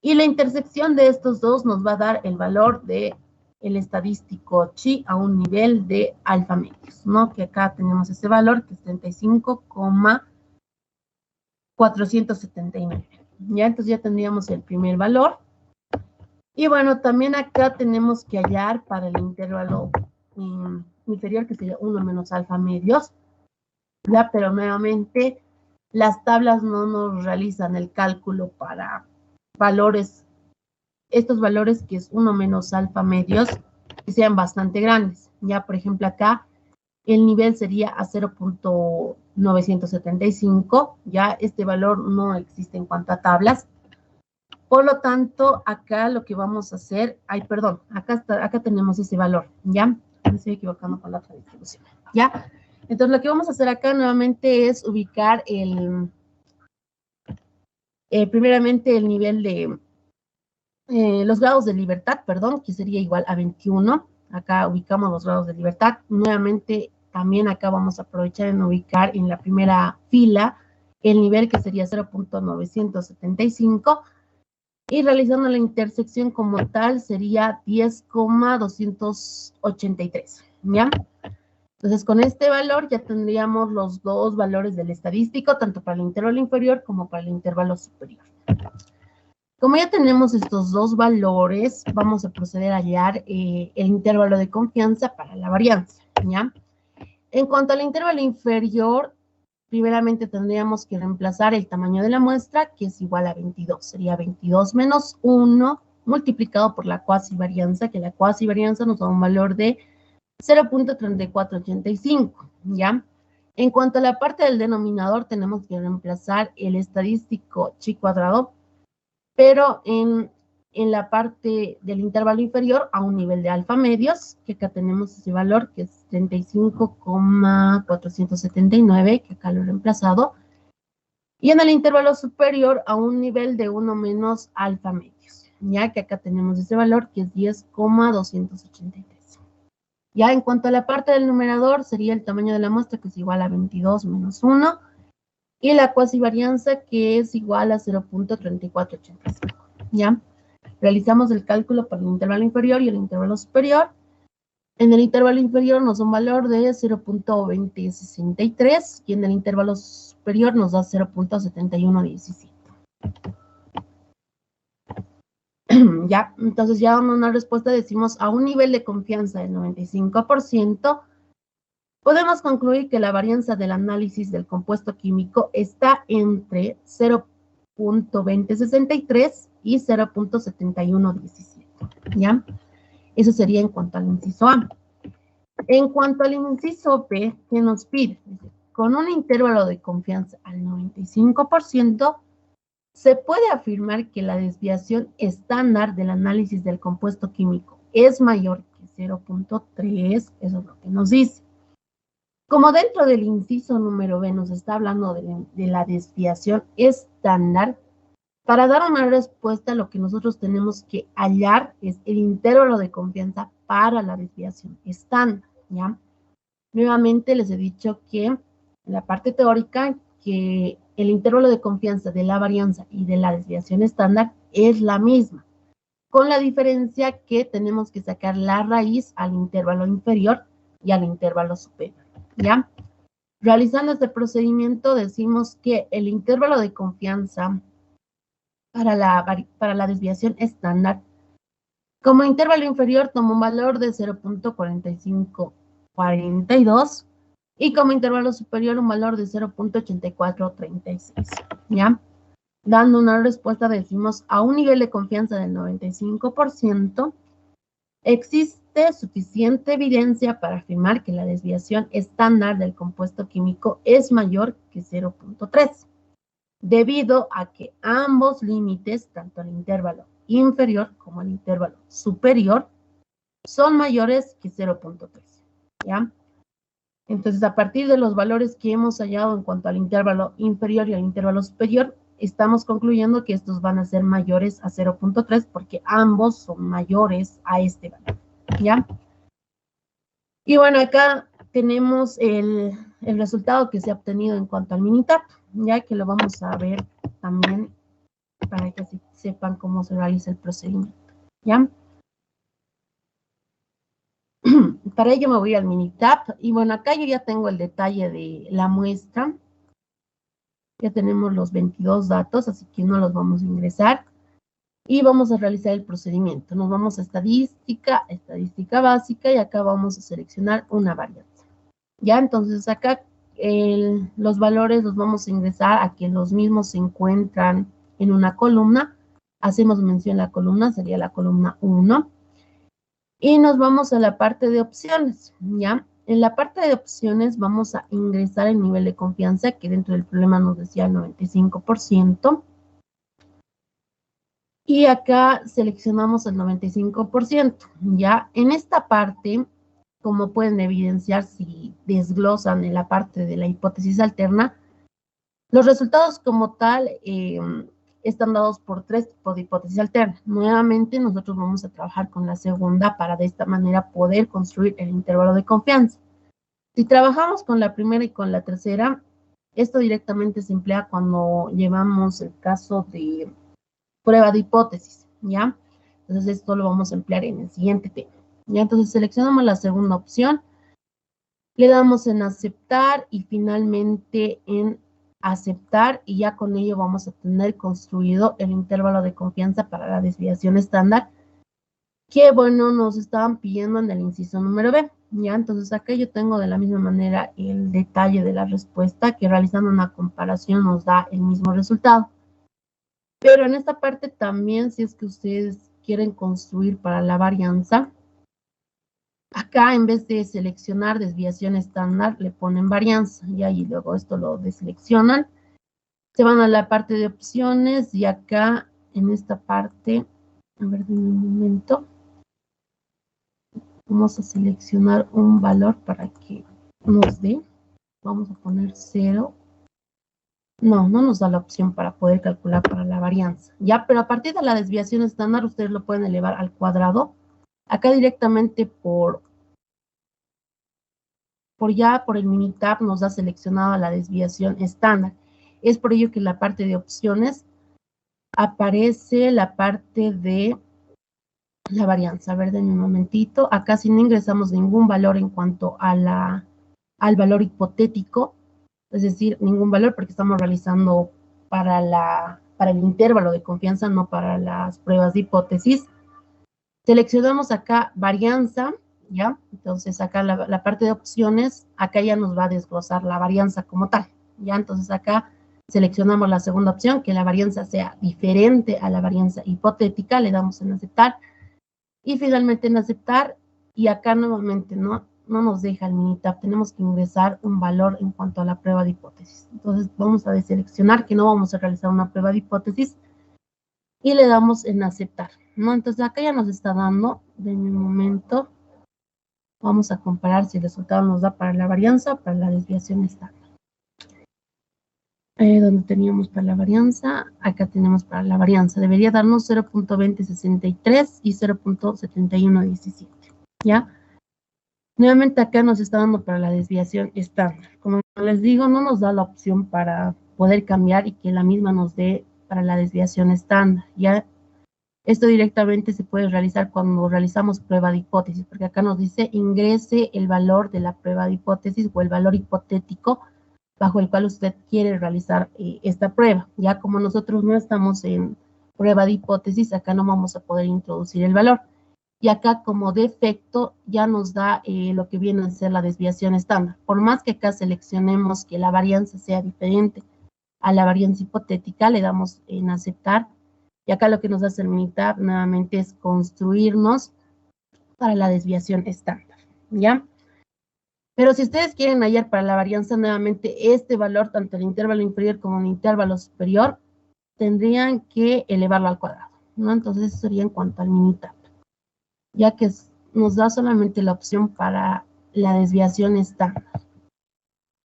y la intersección de estos dos nos va a dar el valor de el estadístico chi a un nivel de alfa medios, ¿no? Que acá tenemos ese valor que es 35,479. Ya, entonces ya tendríamos el primer valor. Y bueno, también acá tenemos que hallar para el intervalo inferior, que sería 1 menos alfa medios. Ya, pero nuevamente las tablas no nos realizan el cálculo para valores, estos valores que es 1 menos alfa medios, que sean bastante grandes. Ya, por ejemplo, acá el nivel sería a 0.975, ya este valor no existe en cuanto a tablas. Por lo tanto, acá lo que vamos a hacer, acá tenemos ese valor, ¿ya? Me estoy equivocando con la otra distribución, ¿ya? Entonces, lo que vamos a hacer acá nuevamente es ubicar primeramente el nivel de, los grados de libertad, perdón, que sería igual a 21. Acá ubicamos los grados de libertad. Nuevamente, también acá vamos a aprovechar en ubicar en la primera fila el nivel que sería 0.975. Y realizando la intersección como tal sería 10,283, ¿ya? Entonces, con este valor ya tendríamos los dos valores del estadístico, tanto para el intervalo inferior como para el intervalo superior. Como ya tenemos estos dos valores, vamos a proceder a hallar el intervalo de confianza para la varianza, ¿ya? En cuanto al intervalo inferior, primeramente tendríamos que reemplazar el tamaño de la muestra, que es igual a 22. Sería 22 menos 1 multiplicado por la cuasivarianza, que la cuasivarianza nos da un valor de 0.3485, ¿ya? En cuanto a la parte del denominador, tenemos que reemplazar el estadístico chi cuadrado, pero en la parte del intervalo inferior a un nivel de alfa medios, que acá tenemos ese valor que es 35,479, que acá lo he reemplazado, y en el intervalo superior a un nivel de 1 menos alfa medios, ya que acá tenemos ese valor que es 10,283. Ya en cuanto a la parte del numerador, sería el tamaño de la muestra, que es igual a 22 menos 1, y la cuasivarianza, que es igual a 0.3485, ¿ya? Realizamos el cálculo para el intervalo inferior y el intervalo superior. En el intervalo inferior nos da un valor de 0.2063 y en el intervalo superior nos da 0.7117. Ya, entonces ya dando una respuesta decimos a un nivel de confianza del 95%, podemos concluir que la varianza del análisis del compuesto químico está entre 0.2063 y 0.7117, ¿ya? Eso sería en cuanto al inciso A. En cuanto al inciso B, ¿qué nos pide? Con un intervalo de confianza al 95%, se puede afirmar que la desviación estándar del análisis del compuesto químico es mayor que 0.3, eso es lo que nos dice. Como dentro del inciso número B nos está hablando de la desviación estándar, Para dar una respuesta, lo que nosotros tenemos que hallar es el intervalo de confianza para la desviación estándar, ¿ya? Nuevamente les he dicho que en la parte teórica que el intervalo de confianza de la varianza y de la desviación estándar es la misma, con la diferencia que tenemos que sacar la raíz al intervalo inferior y al intervalo superior, ¿ya? Realizando este procedimiento decimos que el intervalo de confianza para la desviación estándar, como intervalo inferior tomo un valor de 0.4542 y como intervalo superior un valor de 0.8436, ¿ya? Dando una respuesta decimos a un nivel de confianza del 95%, existe suficiente evidencia para afirmar que la desviación estándar del compuesto químico es mayor que 0.3. Debido a que ambos límites, tanto el intervalo inferior como el intervalo superior, son mayores que 0.3, ¿ya? Entonces, a partir de los valores que hemos hallado en cuanto al intervalo inferior y al intervalo superior, estamos concluyendo que estos van a ser mayores a 0.3 porque ambos son mayores a este valor, ¿ya? Y bueno, acá tenemos el resultado que se ha obtenido en cuanto al Minitab, ya que lo vamos a ver también para que así sepan cómo se realiza el procedimiento, ¿ya? Para ello me voy al Minitab y bueno, acá yo ya tengo el detalle de la muestra. Ya tenemos los 22 datos, así que no los vamos a ingresar. Y vamos a realizar el procedimiento. Nos vamos a estadística, estadística básica y acá vamos a seleccionar una varianza. Ya, entonces acá los valores los vamos a ingresar a que los mismos se encuentran en una columna. Hacemos mención a la columna, sería la columna 1. Y nos vamos a la parte de opciones, ¿ya? En la parte de opciones vamos a ingresar el nivel de confianza, que dentro del problema nos decía el 95%. Y acá seleccionamos el 95%, ¿ya? En esta parte, como pueden evidenciar si desglosan en la parte de la hipótesis alterna, los resultados como tal están dados por 3 tipos de hipótesis alterna. Nuevamente, nosotros vamos a trabajar con la segunda para de esta manera poder construir el intervalo de confianza. Si trabajamos con la primera y con la tercera, esto directamente se emplea cuando llevamos el caso de prueba de hipótesis, ¿ya? Entonces, esto lo vamos a emplear en el siguiente tema, ¿ya? Entonces, seleccionamos la segunda opción, le damos en aceptar y finalmente en aceptar y ya con ello vamos a tener construido el intervalo de confianza para la desviación estándar que, bueno, nos estaban pidiendo en el inciso número B, ¿ya? Entonces, acá yo tengo de la misma manera el detalle de la respuesta que realizando una comparación nos da el mismo resultado. Pero en esta parte también, si es que ustedes quieren construir para la varianza, acá en vez de seleccionar desviación estándar, le ponen varianza, y ahí luego esto lo deseleccionan. Se van a la parte de opciones, y acá en esta parte, a ver, de un momento, vamos a seleccionar un valor para que nos dé, vamos a poner 0. No nos da la opción para poder calcular para la varianza, ¿ya? Pero a partir de la desviación estándar, ustedes lo pueden elevar al cuadrado. Acá directamente por el Minitab nos da seleccionada la desviación estándar. Es por ello que en la parte de opciones aparece la parte de la varianza. A ver, denme un momentito. Acá si no ingresamos ningún valor en cuanto a al valor hipotético, es decir, ningún valor porque estamos realizando para el intervalo de confianza, no para las pruebas de hipótesis. Seleccionamos acá varianza, ¿ya? Entonces acá la parte de opciones, acá ya nos va a desglosar la varianza como tal, ¿ya? Entonces acá seleccionamos la segunda opción, que la varianza sea diferente a la varianza hipotética, le damos en aceptar, y finalmente en aceptar, y acá nuevamente no nos deja el Minitab, tenemos que ingresar un valor en cuanto a la prueba de hipótesis. Entonces vamos a deseleccionar que no vamos a realizar una prueba de hipótesis y le damos en aceptar, ¿no? Entonces acá ya nos está dando, de mi momento, vamos a comparar si el resultado nos da para la varianza o para la desviación estándar. Donde teníamos para la varianza, acá tenemos para la varianza. Debería darnos 0.2063 y 0.7117, ¿ya? Nuevamente acá nos está dando para la desviación estándar. Como les digo, no nos da la opción para poder cambiar y que la misma nos dé para la desviación estándar, ¿ya? Esto directamente se puede realizar cuando realizamos prueba de hipótesis, porque acá nos dice ingrese el valor de la prueba de hipótesis o el valor hipotético bajo el cual usted quiere realizar esta prueba. Ya como nosotros no estamos en prueba de hipótesis, acá no vamos a poder introducir el valor. Y acá como defecto ya nos da lo que viene a ser la desviación estándar. Por más que acá seleccionemos que la varianza sea diferente a la varianza hipotética, le damos en aceptar. Y acá lo que nos hace limitar nuevamente es construirnos para la desviación estándar, ¿ya? Pero si ustedes quieren hallar para la varianza nuevamente este valor, tanto en el intervalo inferior como en el intervalo superior, tendrían que elevarlo al cuadrado, ¿no? Entonces eso sería en cuanto al minitab, ya que nos da solamente la opción para la desviación estándar.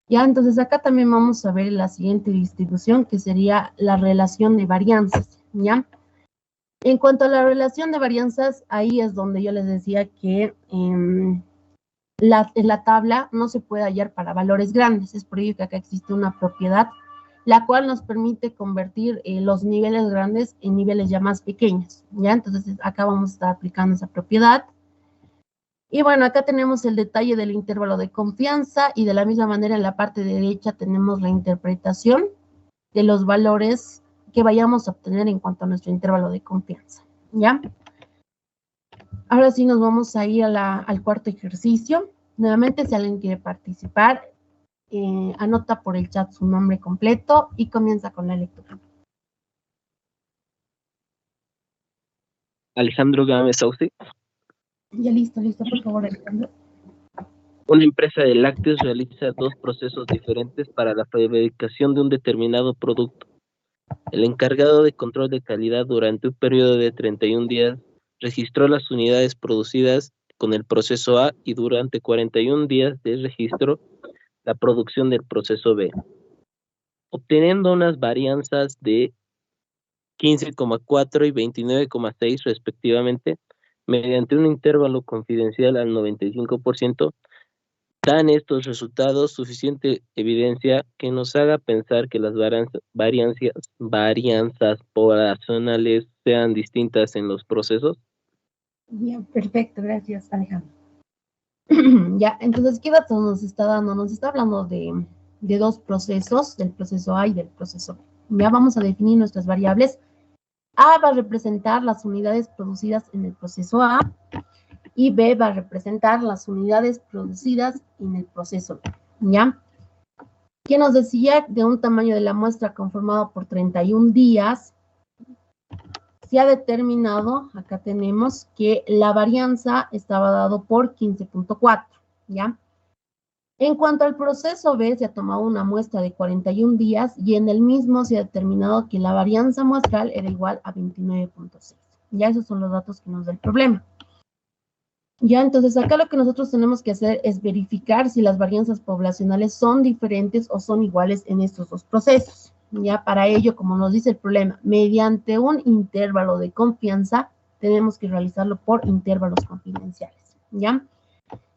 Ya, entonces acá también vamos a ver la siguiente distribución, que sería la relación de varianzas, ¿ya? En cuanto a la relación de varianzas, ahí es donde yo les decía que en la tabla no se puede hallar para valores grandes. Es por ello que acá existe una propiedad, la cual nos permite convertir los niveles grandes en niveles ya más pequeños, ¿ya? Entonces acá vamos a estar aplicando esa propiedad. Y bueno, acá tenemos el detalle del intervalo de confianza y de la misma manera en la parte derecha tenemos la interpretación de los valores que vayamos a obtener en cuanto a nuestro intervalo de confianza, ¿ya? Ahora sí nos vamos a ir al cuarto ejercicio. Nuevamente, si alguien quiere participar, anota por el chat su nombre completo y comienza con la lectura. Alejandro Gámez Sauce. Ya listo, por favor, Alejandro. Una empresa de lácteos realiza dos procesos diferentes para la fabricación de un determinado producto. El encargado de control de calidad durante un periodo de 31 días registró las unidades producidas con el proceso A y durante 41 días de registro la producción del proceso B, obteniendo unas varianzas de 15,4 y 29,6 respectivamente, mediante un intervalo confidencial al 95%, dan estos resultados suficiente evidencia que nos haga pensar que las varianzas poblacionales sean distintas en los procesos. Bien, perfecto, gracias, Alejandro. Ya, entonces, ¿qué datos nos está dando? Nos está hablando de dos procesos, del proceso A y del proceso B. Ya vamos a definir nuestras variables. A va a representar las unidades producidas en el proceso A y B va a representar las unidades producidas en el proceso B, ¿ya? ¿Qué nos decía? De un tamaño de la muestra conformado por 31 días, se ha determinado, acá tenemos, que la varianza estaba dado por 15.4, ¿ya? En cuanto al proceso B, se ha tomado una muestra de 41 días y en el mismo se ha determinado que la varianza muestral era igual a 29.6. Ya esos son los datos que nos da el problema. Ya, entonces acá lo que nosotros tenemos que hacer es verificar si las varianzas poblacionales son diferentes o son iguales en estos dos procesos. Ya, para ello, como nos dice el problema, mediante un intervalo de confianza, tenemos que realizarlo por intervalos confidenciales. ¿Ya?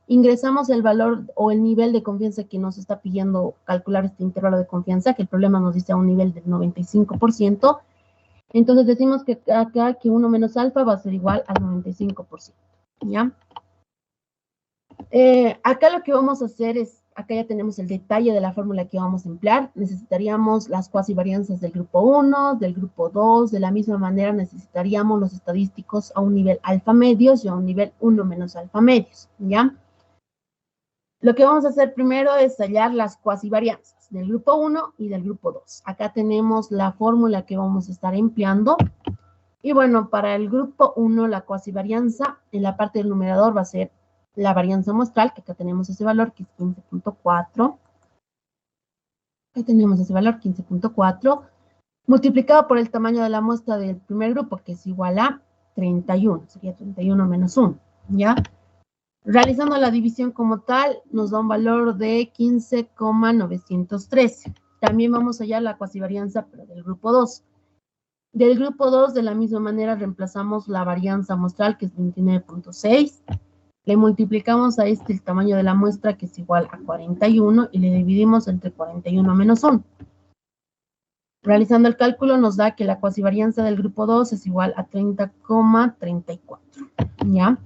Ingresamos el valor o el nivel de confianza que nos está pidiendo calcular este intervalo de confianza, que el problema nos dice a un nivel del 95%. Entonces decimos que acá que 1 menos alfa va a ser igual al 95%. ¿Ya? Acá lo que vamos a hacer es, acá ya tenemos el detalle de la fórmula que vamos a emplear. Necesitaríamos las cuasivarianzas del grupo 1, del grupo 2. De la misma manera necesitaríamos los estadísticos a un nivel alfa medios y a un nivel 1 menos alfa medios. ¿Ya? Lo que vamos a hacer primero es hallar las cuasivarianzas del grupo 1 y del grupo 2. Acá tenemos la fórmula que vamos a estar empleando. Y bueno, para el grupo 1, la cuasivarianza en la parte del numerador va a ser la varianza muestral, que acá tenemos ese valor, que es 15.4. Acá tenemos ese valor, 15.4, multiplicado por el tamaño de la muestra del primer grupo, que es igual a 31. Sería 31 menos 1, ¿ya? Realizando la división como tal, nos da un valor de 15,913. también vamos a hallar la cuasivarianza, pero del grupo 2. Del grupo 2, de la misma manera, reemplazamos la varianza muestral, que es 29.6. Le multiplicamos a este el tamaño de la muestra, que es igual a 41, y le dividimos entre 41 menos 1. Realizando el cálculo nos da que la cuasivarianza del grupo 2 es igual a 30,34, ¿ya?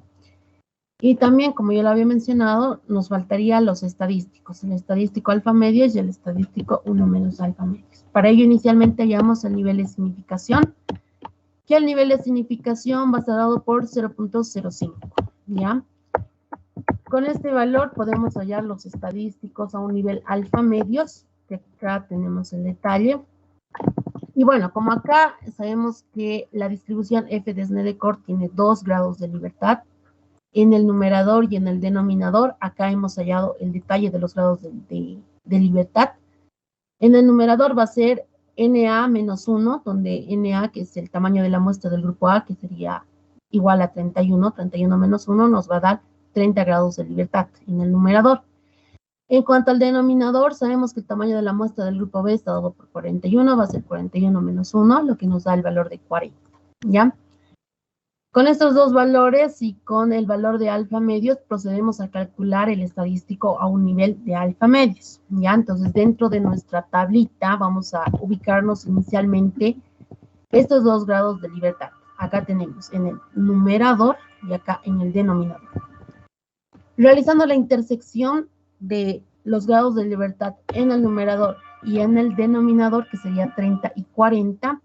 Y también, como ya lo había mencionado, nos faltarían los estadísticos, el estadístico alfa medios y el estadístico 1 menos alfa medios. Para ello, inicialmente hallamos el nivel de significación, que el nivel de significación va a estar dado por 0.05, ¿ya? Con este valor podemos hallar los estadísticos a un nivel alfa medios, que acá tenemos el detalle. Y bueno, como acá sabemos que la distribución f de Snedeker tiene 2 grados de libertad, en el numerador y en el denominador, acá hemos hallado el detalle de los grados de libertad. En el numerador va a ser NA menos 1, donde NA, que es el tamaño de la muestra del grupo A, que sería igual a 31, 31 menos 1 nos va a dar 30 grados de libertad en el numerador. En cuanto al denominador, sabemos que el tamaño de la muestra del grupo B está dado por 41, va a ser 41 menos 1, lo que nos da el valor de 40, ¿ya? Con estos dos valores y con el valor de alfa medios, procedemos a calcular el estadístico a un nivel de alfa medios, ¿ya? Entonces, dentro de nuestra tablita vamos a ubicarnos inicialmente estos 2 grados de libertad. Acá tenemos en el numerador y acá en el denominador. Realizando la intersección de los grados de libertad en el numerador y en el denominador, que sería 30 y 40,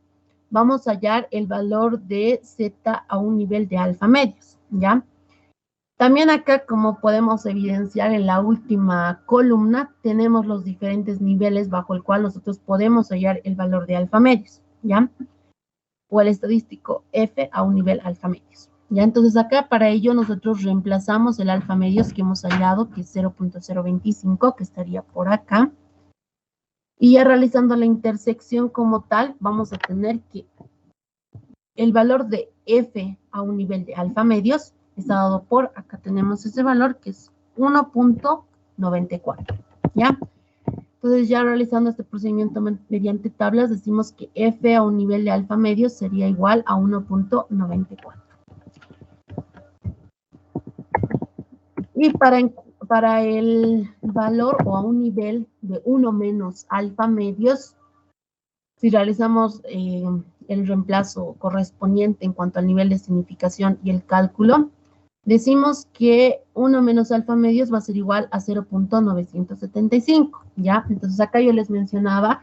vamos a hallar el valor de Z a un nivel de alfa medios, ¿ya? También acá, como podemos evidenciar en la última columna, tenemos los diferentes niveles bajo el cual nosotros podemos hallar el valor de alfa medios, ¿ya? O el estadístico F a un nivel alfa medios, ¿ya? Entonces acá para ello nosotros reemplazamos el alfa medios que hemos hallado, que es 0.025, que estaría por acá. Y ya realizando la intersección como tal, vamos a tener que el valor de F a un nivel de alfa medios está dado por, acá tenemos ese valor que es 1.94, ¿ya? Entonces ya realizando este procedimiento mediante tablas, decimos que F a un nivel de alfa medios sería igual a 1.94. Y para el valor o a un nivel de 1 menos alfa medios, si realizamos el reemplazo correspondiente en cuanto al nivel de significación y el cálculo, decimos que 1 menos alfa medios va a ser igual a 0.975, ¿ya? Entonces acá yo les mencionaba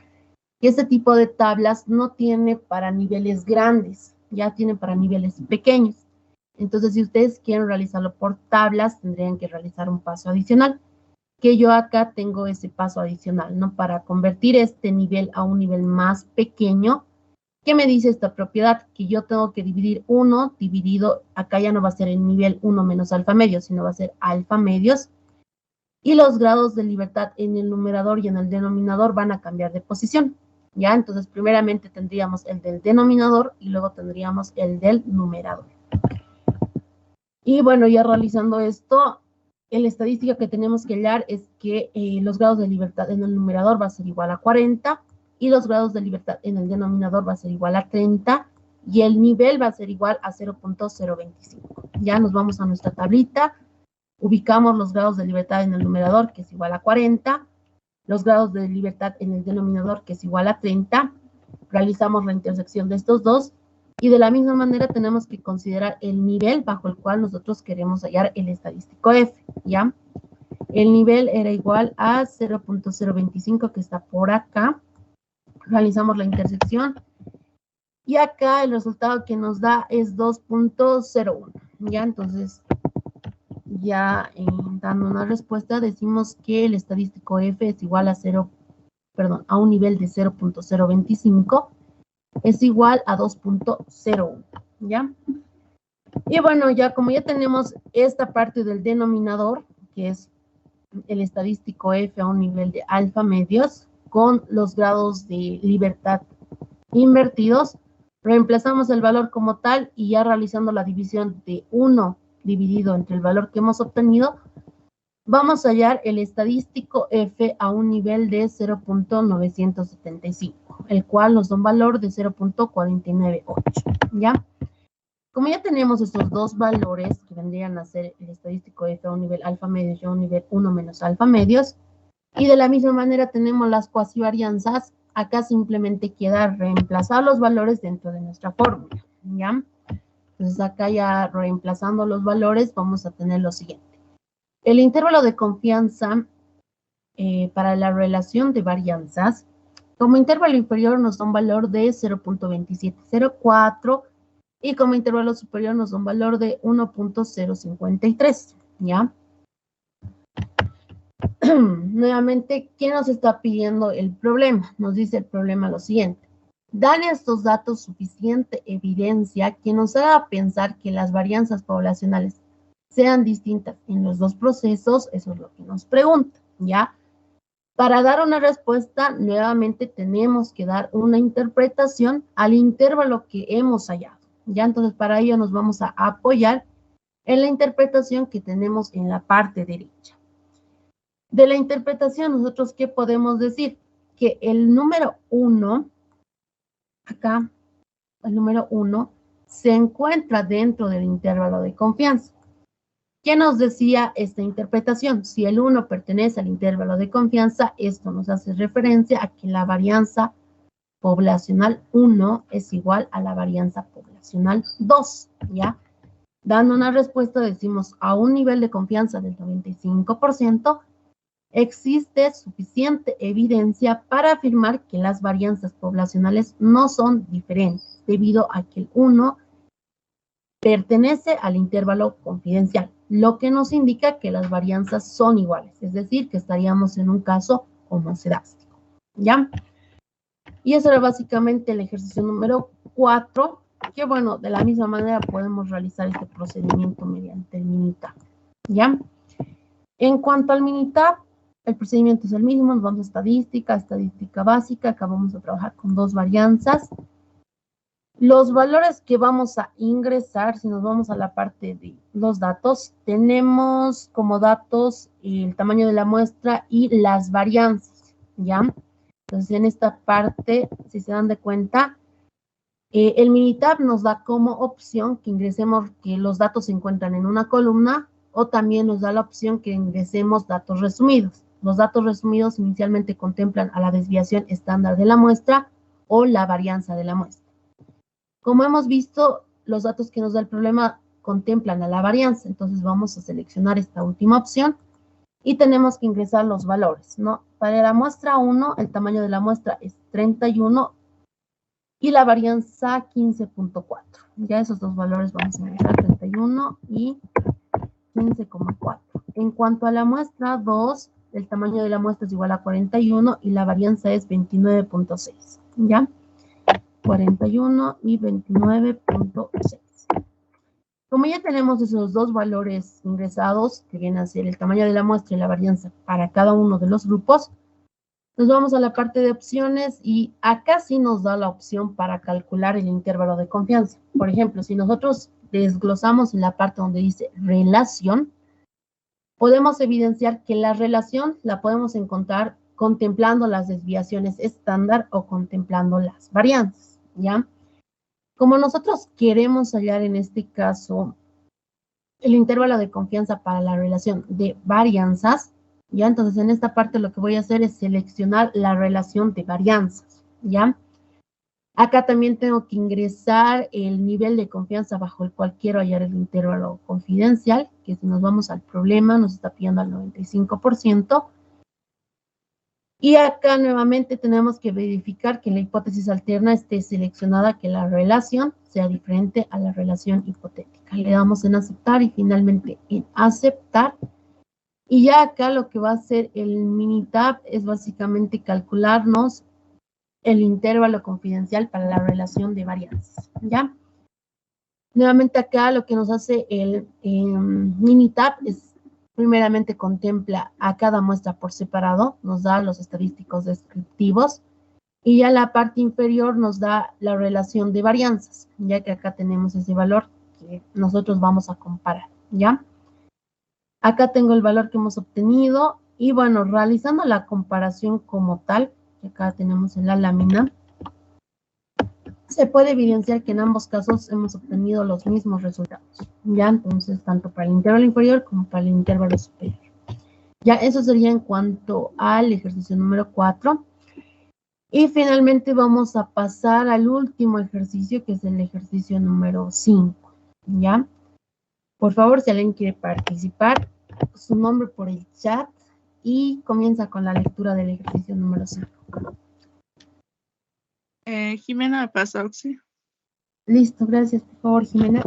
que este tipo de tablas no tiene para niveles grandes, ya tiene para niveles pequeños. Entonces, si ustedes quieren realizarlo por tablas, tendrían que realizar un paso adicional, que yo acá tengo ese paso adicional, ¿no? Para convertir este nivel a un nivel más pequeño, ¿qué me dice esta propiedad? Que yo tengo que dividir 1 dividido, acá ya no va a ser el nivel 1 menos alfa medios, sino va a ser alfa medios, y los grados de libertad en el numerador y en el denominador van a cambiar de posición, ¿ya? Entonces, primeramente tendríamos el del denominador y luego tendríamos el del numerador. Y bueno, ya realizando esto, la estadística que tenemos que hallar es que los grados de libertad en el numerador va a ser igual a 40 y los grados de libertad en el denominador va a ser igual a 30 y el nivel va a ser igual a 0.025. Ya nos vamos a nuestra tablita, ubicamos los grados de libertad en el numerador, que es igual a 40, los grados de libertad en el denominador, que es igual a 30, realizamos la intersección de estos dos. Y de la misma manera tenemos que considerar el nivel bajo el cual nosotros queremos hallar el estadístico F, ¿ya? El nivel era igual a 0.025, que está por acá. Realizamos la intersección. Y acá el resultado que nos da es 2.01, ¿ya? Entonces, ya dando una respuesta, decimos que el estadístico F es igual a a un nivel de 0.025, es igual a 2.01, ¿ya? Y bueno, ya como ya tenemos esta parte del denominador, que es el estadístico F a un nivel de alfa medios, con los grados de libertad invertidos, reemplazamos el valor como tal y ya realizando la división de 1 dividido entre el valor que hemos obtenido, vamos a hallar el estadístico F a un nivel de 0.975, el cual nos da un valor de 0.498, ¿ya? Como ya tenemos estos dos valores que vendrían a ser el estadístico F a un nivel alfa medios y a un nivel 1 menos alfa medios, y de la misma manera tenemos las cuasivarianzas, acá simplemente queda reemplazar los valores dentro de nuestra fórmula, ¿ya? Entonces acá ya reemplazando los valores vamos a tener lo siguiente. El intervalo de confianza para la relación de varianzas, como intervalo inferior nos da un valor de 0.2704 y como intervalo superior nos da un valor de 1.053, ¿ya? Nuevamente, ¿qué nos está pidiendo el problema? Nos dice el problema lo siguiente. Dan estos datos suficiente evidencia que nos haga pensar que las varianzas poblacionales sean distintas en los dos procesos, eso es lo que nos pregunta, ¿ya? Para dar una respuesta, nuevamente tenemos que dar una interpretación al intervalo que hemos hallado, ¿ya? Entonces, para ello nos vamos a apoyar en la interpretación que tenemos en la parte derecha. De la interpretación, nosotros, ¿qué podemos decir? Que el número 1, acá, el número 1, se encuentra dentro del intervalo de confianza. ¿Qué nos decía esta interpretación? Si el 1 pertenece al intervalo de confianza, esto nos hace referencia a que la varianza poblacional 1 es igual a la varianza poblacional 2, ¿ya? Dando una respuesta, decimos, a un nivel de confianza del 95%, existe suficiente evidencia para afirmar que las varianzas poblacionales no son diferentes, debido a que el 1 pertenece al intervalo confidencial, lo que nos indica que las varianzas son iguales, es decir, que estaríamos en un caso homocedástico, ¿ya? Y eso era básicamente el ejercicio número 4, que bueno, de la misma manera podemos realizar este procedimiento mediante el Minitab, ¿ya? En cuanto al Minitab, el procedimiento es el mismo, nos vamos a estadística básica, acá vamos a trabajar con dos varianzas. Los valores que vamos a ingresar, si nos vamos a la parte de los datos, tenemos como datos el tamaño de la muestra y las varianzas, ¿ya? Entonces, en esta parte, si se dan de cuenta, el Minitab nos da como opción que ingresemos que los datos se encuentran en una columna o también nos da la opción que ingresemos datos resumidos. Los datos resumidos inicialmente contemplan a la desviación estándar de la muestra o la varianza de la muestra. Como hemos visto, los datos que nos da el problema contemplan a la varianza, entonces vamos a seleccionar esta última opción y tenemos que ingresar los valores, ¿no? Para la muestra 1, el tamaño de la muestra es 31 y la varianza 15.4. Ya esos dos valores vamos a ingresar, 31 y 15.4. En cuanto a la muestra 2, el tamaño de la muestra es igual a 41 y la varianza es 29.6, ¿ya? 41 y 29.6. Como ya tenemos esos dos valores ingresados, que vienen a ser el tamaño de la muestra y la varianza para cada uno de los grupos, nos vamos a la parte de opciones y acá sí nos da la opción para calcular el intervalo de confianza. Por ejemplo, si nosotros desglosamos en la parte donde dice relación, podemos evidenciar que la relación la podemos encontrar contemplando las desviaciones estándar o contemplando las varianzas, ¿ya? Como nosotros queremos hallar en este caso el intervalo de confianza para la relación de varianzas, ¿ya? Entonces en esta parte lo que voy a hacer es seleccionar la relación de varianzas, ¿ya? Acá también tengo que ingresar el nivel de confianza bajo el cual quiero hallar el intervalo confidencial, que si nos vamos al problema nos está pidiendo al 95%. Y acá nuevamente tenemos que verificar que la hipótesis alterna esté seleccionada, que la relación sea diferente a la relación hipotética. Le damos en aceptar y finalmente en aceptar. Y ya acá lo que va a hacer el Minitab es básicamente calcularnos el intervalo confidencial para la relación de varianzas, ¿ya? Nuevamente acá lo que nos hace el Minitab es, primeramente contempla a cada muestra por separado, nos da los estadísticos descriptivos, y ya la parte inferior nos da la relación de varianzas, ya que acá tenemos ese valor que nosotros vamos a comparar, ¿ya? Acá tengo el valor que hemos obtenido y bueno, realizando la comparación como tal, que acá tenemos en la lámina, se puede evidenciar que en ambos casos hemos obtenido los mismos resultados. Ya, entonces, tanto para el intervalo inferior como para el intervalo superior. Ya, eso sería en cuanto al ejercicio número 4. Y finalmente vamos a pasar al último ejercicio, que es el ejercicio número 5. ¿Ya? Por favor, si alguien quiere participar, su nombre por el chat y comienza con la lectura del ejercicio número 5. Jimena me pasa, Oxy. Listo, gracias. Por favor, Jimena.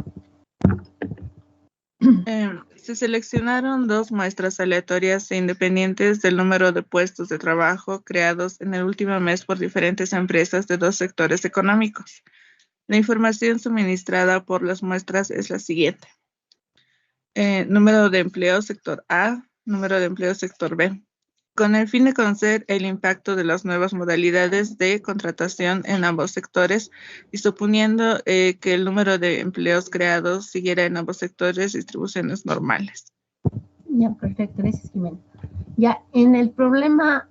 Se seleccionaron 2 muestras aleatorias e independientes del número de puestos de trabajo creados en el último mes por diferentes empresas de 2 sectores económicos. La información suministrada por las muestras es la siguiente. Número de empleos sector A, número de empleos sector B. Con el fin de conocer el impacto de las nuevas modalidades de contratación en ambos sectores y suponiendo que el número de empleos creados siguiera en ambos sectores distribuciones normales. Ya, perfecto, gracias, Jimena. Ya, en el problema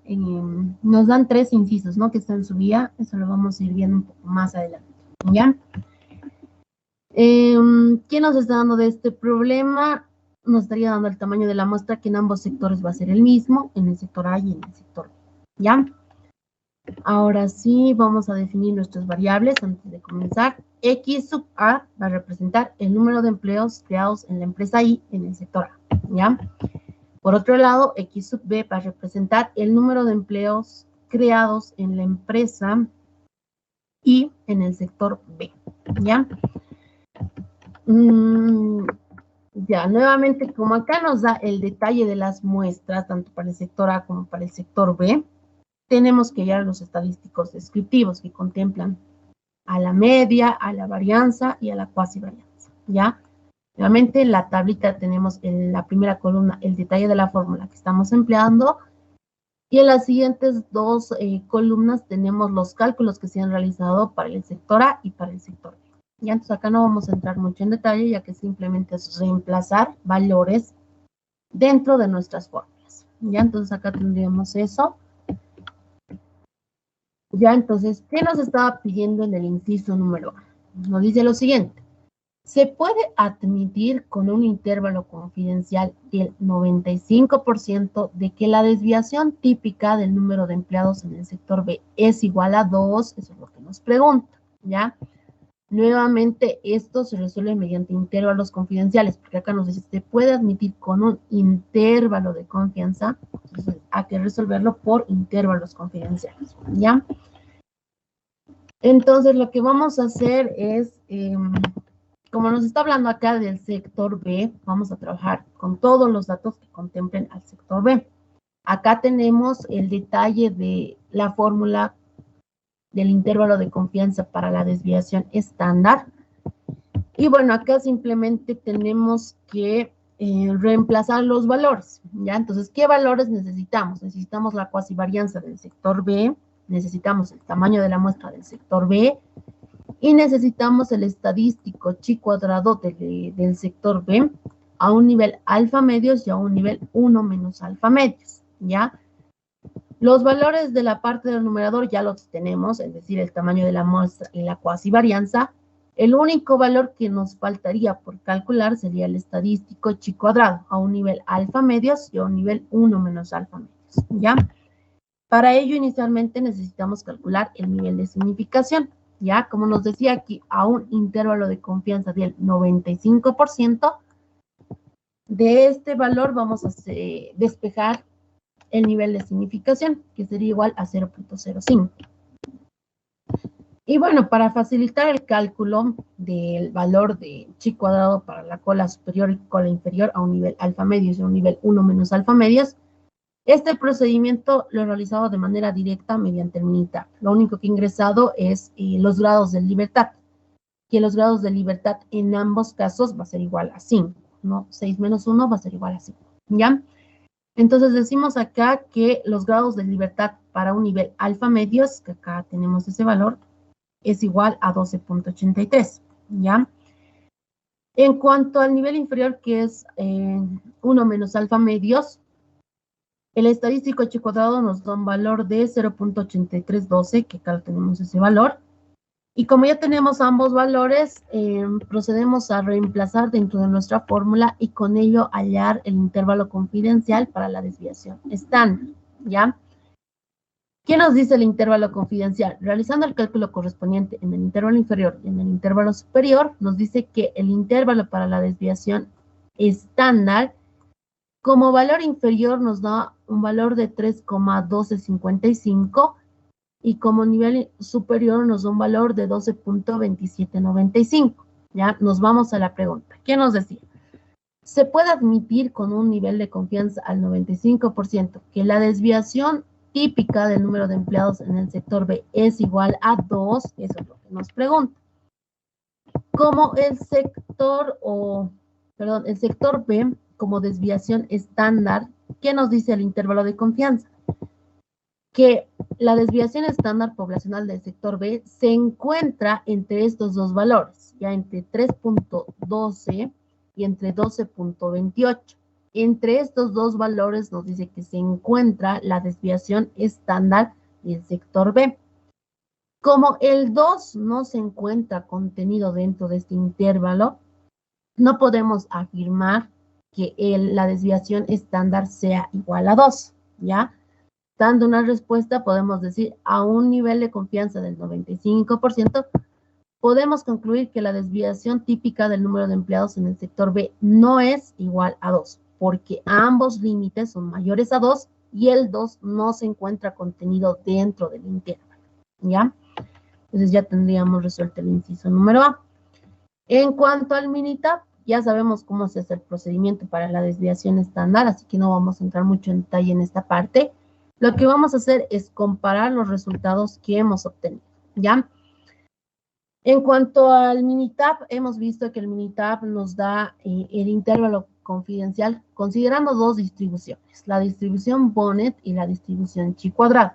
nos dan 3 incisos, ¿no? Que están en su guía, eso lo vamos a ir viendo un poco más adelante, ¿ya? ¿Qué nos está dando de este problema? Nos estaría dando el tamaño de la muestra, que en ambos sectores va a ser el mismo, en el sector A y en el sector B, ¿ya? Ahora sí, vamos a definir nuestras variables antes de comenzar. X sub A va a representar el número de empleos creados en la empresa Y en el sector A, ¿ya? Por otro lado, X sub B va a representar el número de empleos creados en la empresa Y en el sector B, ¿ya? Ya, nuevamente, como acá nos da el detalle de las muestras, tanto para el sector A como para el sector B, tenemos que hallar los estadísticos descriptivos que contemplan a la media, a la varianza y a la cuasi varianza, ¿ya? Nuevamente, en la tablita tenemos en la primera columna el detalle de la fórmula que estamos empleando y en las siguientes 2 columnas tenemos los cálculos que se han realizado para el sector A y para el sector B. Ya, entonces acá no vamos a entrar mucho en detalle, ya que simplemente es reemplazar valores dentro de nuestras fórmulas. Ya, entonces acá tendríamos eso. Ya, entonces, ¿qué nos estaba pidiendo en el inciso número 1? Nos dice lo siguiente. Se puede admitir con un intervalo confidencial del 95% de que la desviación típica del número de empleados en el sector B es igual a 2, eso es lo que nos pregunta, ¿ya? Nuevamente, esto se resuelve mediante intervalos confidenciales, porque acá nos dice, se puede admitir con un intervalo de confianza, entonces hay que resolverlo por intervalos confidenciales, ¿ya? Entonces, lo que vamos a hacer es, como nos está hablando acá del sector B, vamos a trabajar con todos los datos que contemplen al sector B. Acá tenemos el detalle de la fórmula del intervalo de confianza para la desviación estándar. Y bueno, acá simplemente tenemos que reemplazar los valores, ¿ya? Entonces, ¿qué valores necesitamos? Necesitamos la cuasi varianza del sector B, necesitamos el tamaño de la muestra del sector B, y necesitamos el estadístico chi cuadrado del sector B a un nivel alfa medios y a un nivel 1 menos alfa medios, ¿ya? Los valores de la parte del numerador ya los tenemos, es decir, el tamaño de la muestra y la cuasi varianza. El único valor que nos faltaría por calcular sería el estadístico chi cuadrado a un nivel alfa medios y a un nivel 1 menos alfa medios, ¿ya? Para ello, inicialmente necesitamos calcular el nivel de significación, ¿ya? Como nos decía aquí, a un intervalo de confianza del 95%, de este valor vamos a despejar el nivel de significación, que sería igual a 0.05. Y bueno, para facilitar el cálculo del valor de chi cuadrado para la cola superior y cola inferior a un nivel alfa medios y a un nivel 1 menos alfa medios, este procedimiento lo he realizado de manera directa mediante el minitab. Lo único que he ingresado es los grados de libertad, que los grados de libertad en ambos casos va a ser igual a 5, ¿no? 6 menos 1 va a ser igual a 5, ¿ya? Entonces decimos acá que los grados de libertad para un nivel alfa medios, que acá tenemos ese valor, es igual a 12.83, ¿ya? En cuanto al nivel inferior, que es 1 menos alfa medios, el estadístico H cuadrado nos da un valor de 0.8312, que acá tenemos ese valor. Y como ya tenemos ambos valores, procedemos a reemplazar dentro de nuestra fórmula y con ello hallar el intervalo confidencial para la desviación estándar, ¿ya? ¿Qué nos dice el intervalo confidencial? Realizando el cálculo correspondiente en el intervalo inferior y en el intervalo superior, nos dice que el intervalo para la desviación estándar, como valor inferior, nos da un valor de 3,1255 y como nivel superior nos da un valor de 12.2795. Ya nos vamos a la pregunta. ¿Qué nos decía? Se puede admitir con un nivel de confianza al 95% que la desviación típica del número de empleados en el sector B es igual a 2, eso es lo que nos pregunta. Como el sector B como desviación estándar, ¿qué nos dice el intervalo de confianza? Que la desviación estándar poblacional del sector B se encuentra entre estos dos valores, ya entre 3.12 y entre 12.28. Entre estos dos valores nos dice que se encuentra la desviación estándar del sector B. Como el 2 no se encuentra contenido dentro de este intervalo, no podemos afirmar que la desviación estándar sea igual a 2, ¿ya? Dando una respuesta, podemos decir, a un nivel de confianza del 95%, podemos concluir que la desviación típica del número de empleados en el sector B no es igual a 2, porque ambos límites son mayores a 2 y el 2 no se encuentra contenido dentro del intervalo, ¿ya? Entonces ya tendríamos resuelto el inciso número A. En cuanto al Minitab, ya sabemos cómo se hace el procedimiento para la desviación estándar, así que no vamos a entrar mucho en detalle en esta parte. Lo que vamos a hacer es comparar los resultados que hemos obtenido, ¿ya? En cuanto al Minitab, hemos visto que el Minitab nos da el intervalo confidencial considerando dos distribuciones, la distribución Bonnet y la distribución chi cuadrado.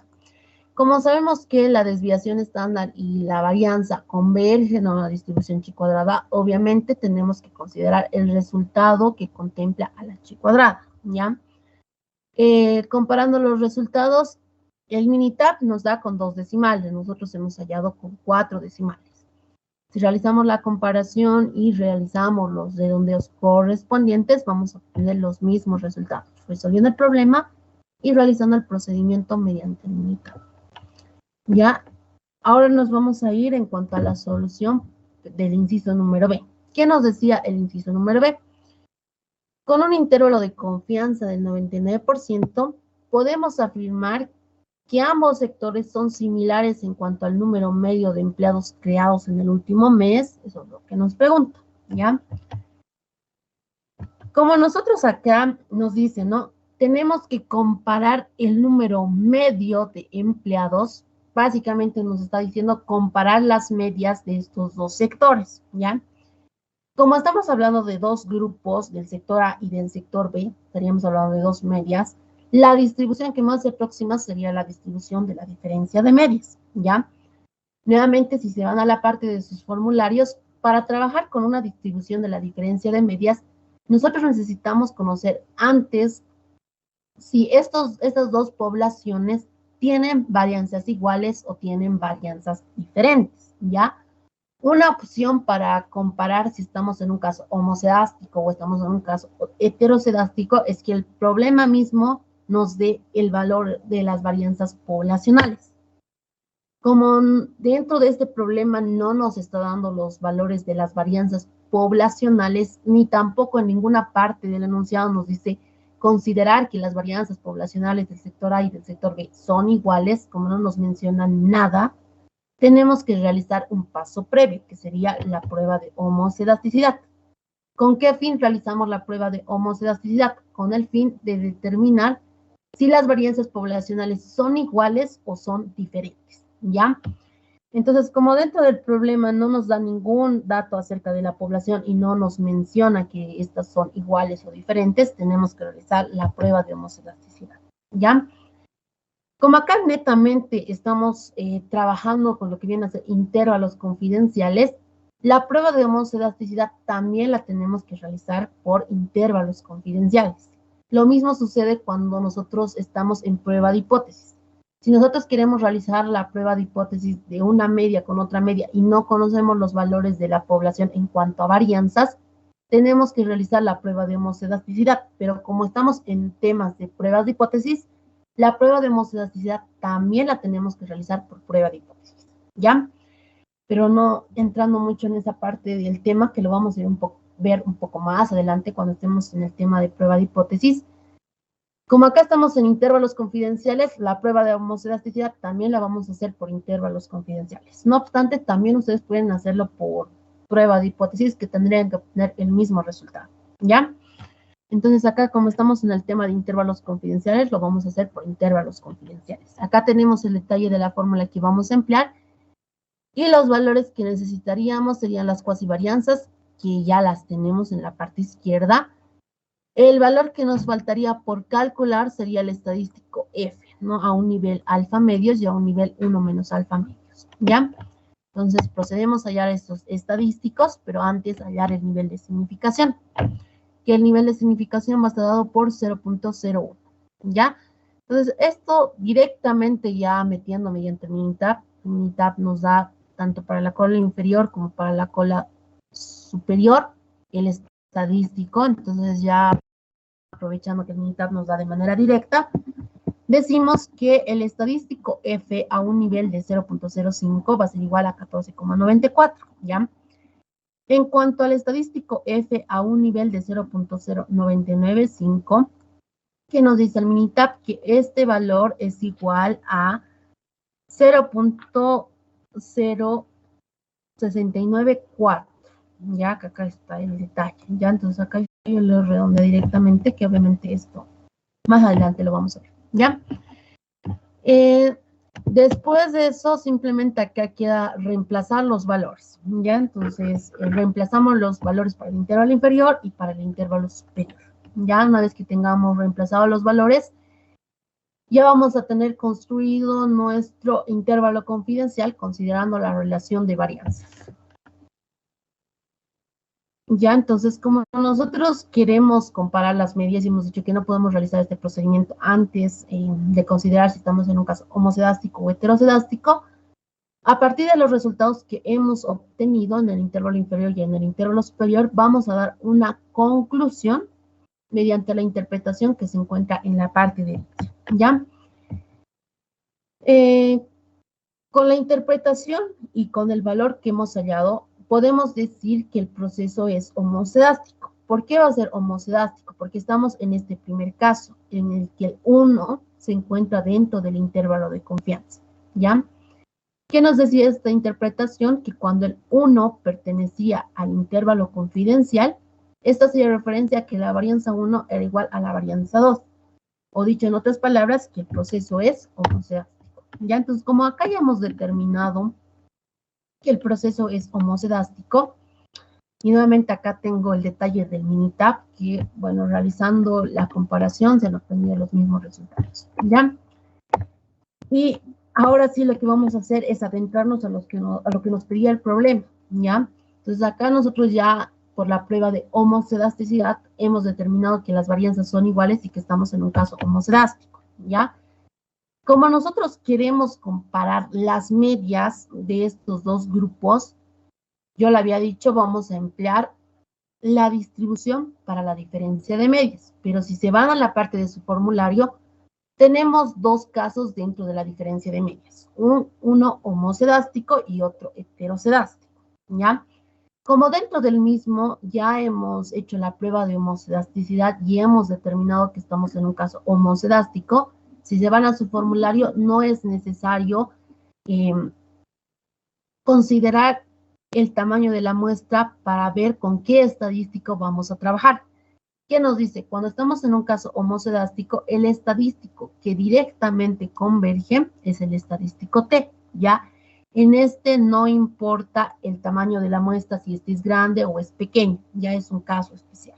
Como sabemos que la desviación estándar y la varianza convergen a una distribución chi cuadrada, obviamente tenemos que considerar el resultado que contempla a la chi cuadrada, ¿ya? Comparando los resultados, el Minitab nos da con 2 decimales, nosotros hemos hallado con 4 decimales. Si realizamos la comparación y realizamos los redondeos correspondientes, vamos a obtener los mismos resultados, resolviendo el problema y realizando el procedimiento mediante el Minitab. Ya, ahora nos vamos a ir en cuanto a la solución del inciso número B. ¿Qué nos decía el inciso número B? Con un intervalo de confianza del 99%, podemos afirmar que ambos sectores son similares en cuanto al número medio de empleados creados en el último mes. Eso es lo que nos pregunta, ¿ya? Como nosotros acá nos dice, ¿no? Tenemos que comparar el número medio de empleados. Básicamente nos está diciendo comparar las medias de estos dos sectores, ¿ya? Como estamos hablando de dos grupos, del sector A y del sector B, estaríamos hablando de dos medias, la distribución que más se aproxima sería la distribución de la diferencia de medias, ¿ya? Nuevamente, si se van a la parte de sus formularios, para trabajar con una distribución de la diferencia de medias, nosotros necesitamos conocer antes si estas dos poblaciones tienen varianzas iguales o tienen varianzas diferentes, ¿ya? Una opción para comparar si estamos en un caso homocedástico o estamos en un caso heterocedástico es que el problema mismo nos dé el valor de las varianzas poblacionales. Como dentro de este problema no nos está dando los valores de las varianzas poblacionales, ni tampoco en ninguna parte del enunciado nos dice considerar que las varianzas poblacionales del sector A y del sector B son iguales, como no nos mencionan nada, tenemos que realizar un paso previo, que sería la prueba de homocedasticidad. ¿Con qué fin realizamos la prueba de homocedasticidad? Con el fin de determinar si las varianzas poblacionales son iguales o son diferentes, ¿ya? Entonces, como dentro del problema no nos da ningún dato acerca de la población y no nos menciona que estas son iguales o diferentes, tenemos que realizar la prueba de homocedasticidad, ¿ya? Como acá netamente estamos trabajando con lo que viene a ser intervalos confidenciales, La prueba de homocedasticidad también la tenemos que realizar por intervalos confidenciales. Lo mismo sucede cuando nosotros estamos en prueba de hipótesis. Si nosotros queremos realizar la prueba de hipótesis de una media con otra media y no conocemos los valores de la población en cuanto a varianzas, tenemos que realizar la prueba de homocedasticidad. Pero como estamos en temas de pruebas de hipótesis, la prueba de homocedasticidad también la tenemos que realizar por prueba de hipótesis, ¿ya? Pero no entrando mucho en esa parte del tema, que lo vamos a ver un poco más adelante cuando estemos en el tema de prueba de hipótesis. Como acá estamos en intervalos confidenciales, la prueba de homocedasticidad también la vamos a hacer por intervalos confidenciales. No obstante, también ustedes pueden hacerlo por prueba de hipótesis, que tendrían que obtener el mismo resultado, ¿ya? Entonces acá, como estamos en el tema de intervalos confidenciales, lo vamos a hacer por intervalos confidenciales. Acá tenemos el detalle de la fórmula que vamos a emplear. Y los valores que necesitaríamos serían las cuasivarianzas, que ya las tenemos en la parte izquierda. El valor que nos faltaría por calcular sería el estadístico F, ¿no? A un nivel alfa medios y a un nivel 1 menos alfa medios, ¿ya? Entonces procedemos a hallar estos estadísticos, pero antes hallar el nivel de significación, que el nivel de significación va a estar dado por 0.01, ¿ya? Entonces esto directamente ya metiendo mediante Minitab nos da tanto para la cola inferior como para la cola superior el estadístico. Entonces ya aprovechando que el Minitab nos da de manera directa, decimos que el estadístico F a un nivel de 0.05 va a ser igual a 14,94, ¿ya? En cuanto al estadístico F a un nivel de 0.0995, que nos dice el Minitab que este valor es igual a 0.0694, ya que acá está el detalle, ya entonces acá yo lo redondeo directamente, que obviamente esto más adelante lo vamos a ver, ya. Después de eso, simplemente acá queda reemplazar los valores, ya. Entonces reemplazamos los valores para el intervalo inferior y para el intervalo superior, ya. Una vez que tengamos reemplazado los valores, ya vamos a tener construido nuestro intervalo confidencial considerando la relación de varianzas. Ya, entonces, como nosotros queremos comparar las medias y hemos dicho que no podemos realizar este procedimiento antes de considerar si estamos en un caso homocedástico o heterocedástico, a partir de los resultados que hemos obtenido en el intervalo inferior y en el intervalo superior, vamos a dar una conclusión mediante la interpretación que se encuentra en la parte de ¿ya? Con la interpretación y con el valor que hemos hallado, podemos decir que el proceso es homocedástico. ¿Por qué va a ser homocedástico? Porque estamos en este primer caso, en el que el 1 se encuentra dentro del intervalo de confianza, ¿ya? ¿Qué nos decía esta interpretación? Que cuando el 1 pertenecía al intervalo confidencial, esta hacía referencia a que la varianza 1 era igual a la varianza 2. O dicho en otras palabras, que el proceso es homocedástico. Ya, entonces, como acá ya hemos determinado que el proceso es homocedástico, y nuevamente acá tengo el detalle del Minitab, que, bueno, realizando la comparación se han obtenido los mismos resultados, ¿ya? Y ahora sí lo que vamos a hacer es adentrarnos a lo que nos pedía el problema, ¿ya? Entonces acá nosotros ya, por la prueba de homocedasticidad, hemos determinado que las varianzas son iguales y que estamos en un caso homocedástico, ¿ya? Como nosotros queremos comparar las medias de estos dos grupos, yo le había dicho, vamos a emplear la distribución para la diferencia de medias. Pero si se van a la parte de su formulario, tenemos dos casos dentro de la diferencia de medias. Uno homocedástico y otro heterocedástico, ¿ya? Como dentro del mismo ya hemos hecho la prueba de homocedasticidad y hemos determinado que estamos en un caso homocedástico, si se van a su formulario, no es necesario considerar el tamaño de la muestra para ver con qué estadístico vamos a trabajar. ¿Qué nos dice? Cuando estamos en un caso homocedástico, el estadístico que directamente converge es el estadístico T, ¿ya? En este no importa el tamaño de la muestra, si este es grande o es pequeño, ya es un caso especial.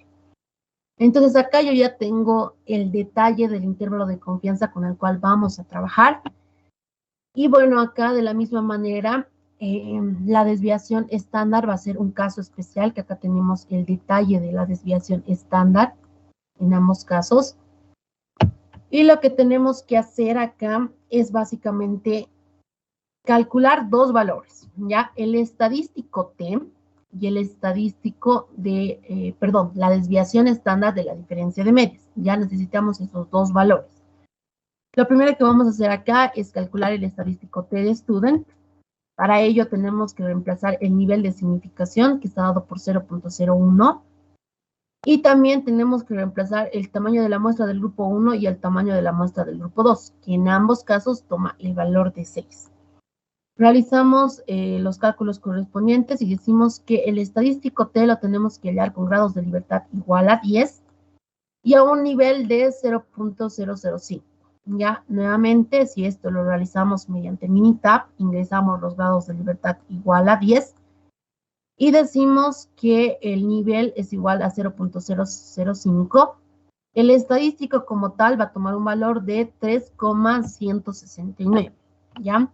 Entonces acá yo ya tengo el detalle del intervalo de confianza con el cual vamos a trabajar. Y bueno, acá de la misma manera la desviación estándar va a ser un caso especial, que acá tenemos el detalle de la desviación estándar en ambos casos. Y lo que tenemos que hacer acá es básicamente calcular dos valores, ¿ya? El estadístico T y el estadístico de, la desviación estándar de la diferencia de medias. Ya necesitamos esos dos valores. Lo primero que vamos a hacer acá es calcular el estadístico T de student. Para ello tenemos que reemplazar el nivel de significación, que está dado por 0.01. Y también tenemos que reemplazar el tamaño de la muestra del grupo 1 y el tamaño de la muestra del grupo 2, que en ambos casos toma el valor de 6. Realizamos los cálculos correspondientes y decimos que el estadístico T lo tenemos que hallar con grados de libertad igual a 10 y a un nivel de 0.005. Ya, nuevamente, si esto lo realizamos mediante Minitab, ingresamos los grados de libertad igual a 10 y decimos que el nivel es igual a 0.005. El estadístico como tal va a tomar un valor de 3,169, ¿ya?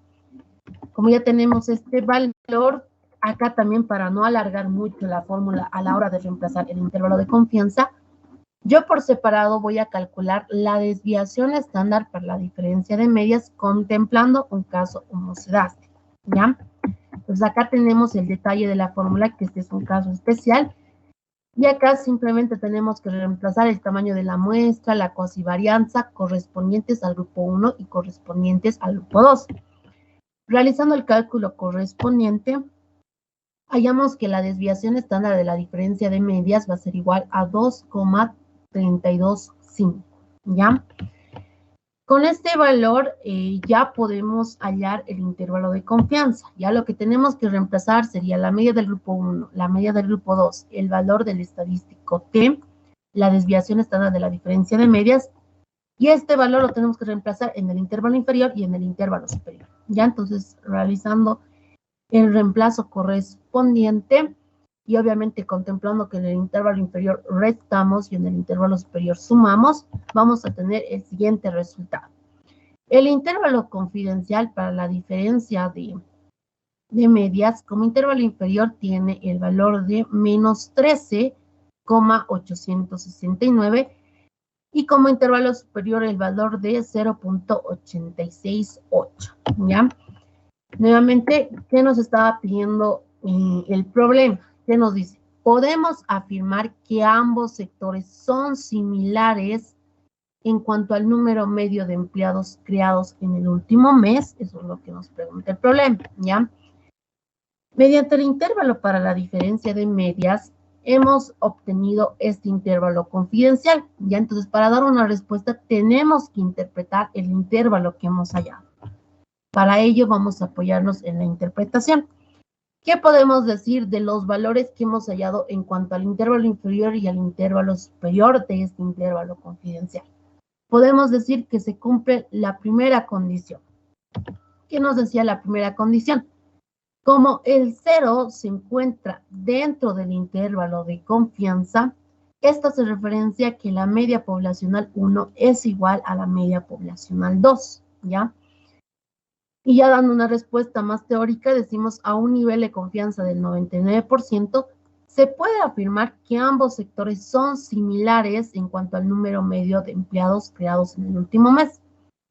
Como ya tenemos este valor, acá también para no alargar mucho la fórmula a la hora de reemplazar el intervalo de confianza, yo por separado voy a calcular la desviación estándar para la diferencia de medias contemplando un caso homocedástico, ¿ya? Entonces acá tenemos el detalle de la fórmula, que este es un caso especial, y acá simplemente tenemos que reemplazar el tamaño de la muestra, la cuasivarianza correspondientes al grupo 1 y correspondientes al grupo 2. Realizando el cálculo correspondiente, hallamos que la desviación estándar de la diferencia de medias va a ser igual a 2,325, ¿ya? Con este valor ya podemos hallar el intervalo de confianza. Ya lo que tenemos que reemplazar sería la media del grupo 1, la media del grupo 2, el valor del estadístico T, la desviación estándar de la diferencia de medias, y este valor lo tenemos que reemplazar en el intervalo inferior y en el intervalo superior. Ya entonces, realizando el reemplazo correspondiente y obviamente contemplando que en el intervalo inferior restamos y en el intervalo superior sumamos, vamos a tener el siguiente resultado. El intervalo confidencial para la diferencia de medias como intervalo inferior tiene el valor de menos 13,869 y como intervalo superior el valor de 0.868, ¿ya? Nuevamente, ¿qué nos estaba pidiendo el problema? ¿Qué nos dice? Podemos afirmar que ambos sectores son similares en cuanto al número medio de empleados creados en el último mes. Eso es lo que nos pregunta el problema, ¿ya? Mediante el intervalo para la diferencia de medias, hemos obtenido este intervalo confidencial, ¿ya? Entonces, para dar una respuesta, tenemos que interpretar el intervalo que hemos hallado. Para ello, vamos a apoyarnos en la interpretación. ¿Qué podemos decir de los valores que hemos hallado en cuanto al intervalo inferior y al intervalo superior de este intervalo confidencial? Podemos decir que se cumple la primera condición. ¿Qué nos decía la primera condición? Como el 0 se encuentra dentro del intervalo de confianza, esto hace referencia a que la media poblacional 1 es igual a la media poblacional 2, ¿ya? Y ya dando una respuesta más teórica, decimos a un nivel de confianza del 99%, se puede afirmar que ambos sectores son similares en cuanto al número medio de empleados creados en el último mes,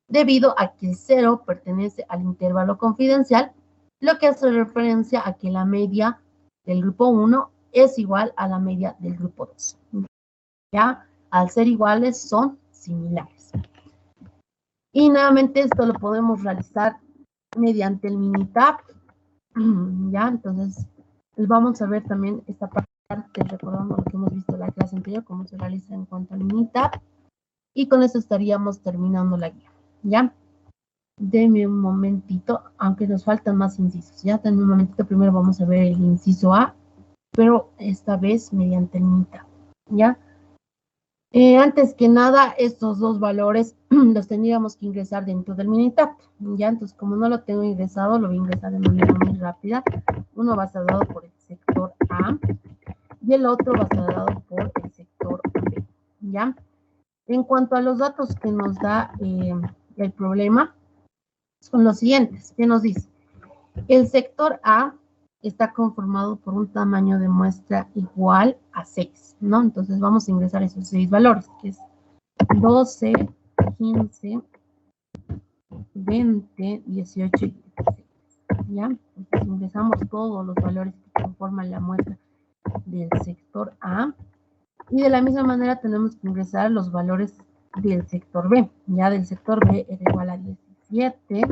debido a que el 0 pertenece al intervalo confidencial, lo que hace referencia a que la media del grupo 1 es igual a la media del grupo 2. Ya, al ser iguales, son similares. Y nuevamente esto lo podemos realizar mediante el Minitab. Ya, entonces vamos a ver también esta parte, recordando lo que hemos visto en la clase anterior, cómo se realiza en cuanto al Minitab. Y con eso estaríamos terminando la guía. ¿Ya? Deme un momentito, aunque nos faltan más incisos. Ya, denme un momentito, primero vamos a ver el inciso A, pero esta vez mediante el Minitab. ¿Ya? Antes que nada, estos dos valores los tendríamos que ingresar dentro del Minitab. Ya, entonces como no lo tengo ingresado, lo voy a ingresar de manera muy rápida. Uno va a ser dado por el sector A y el otro va a ser dado por el sector B. ¿Ya? En cuanto a los datos que nos da el problema, son los siguientes. ¿Qué nos dice? El sector A está conformado por un tamaño de muestra igual a 6, ¿no? Entonces vamos a ingresar esos 6 valores, que es 12, 15, 20, 18 y 16, ¿ya? Entonces ingresamos todos los valores que conforman la muestra del sector A. Y de la misma manera tenemos que ingresar los valores del sector B. Ya del sector B era igual a 17,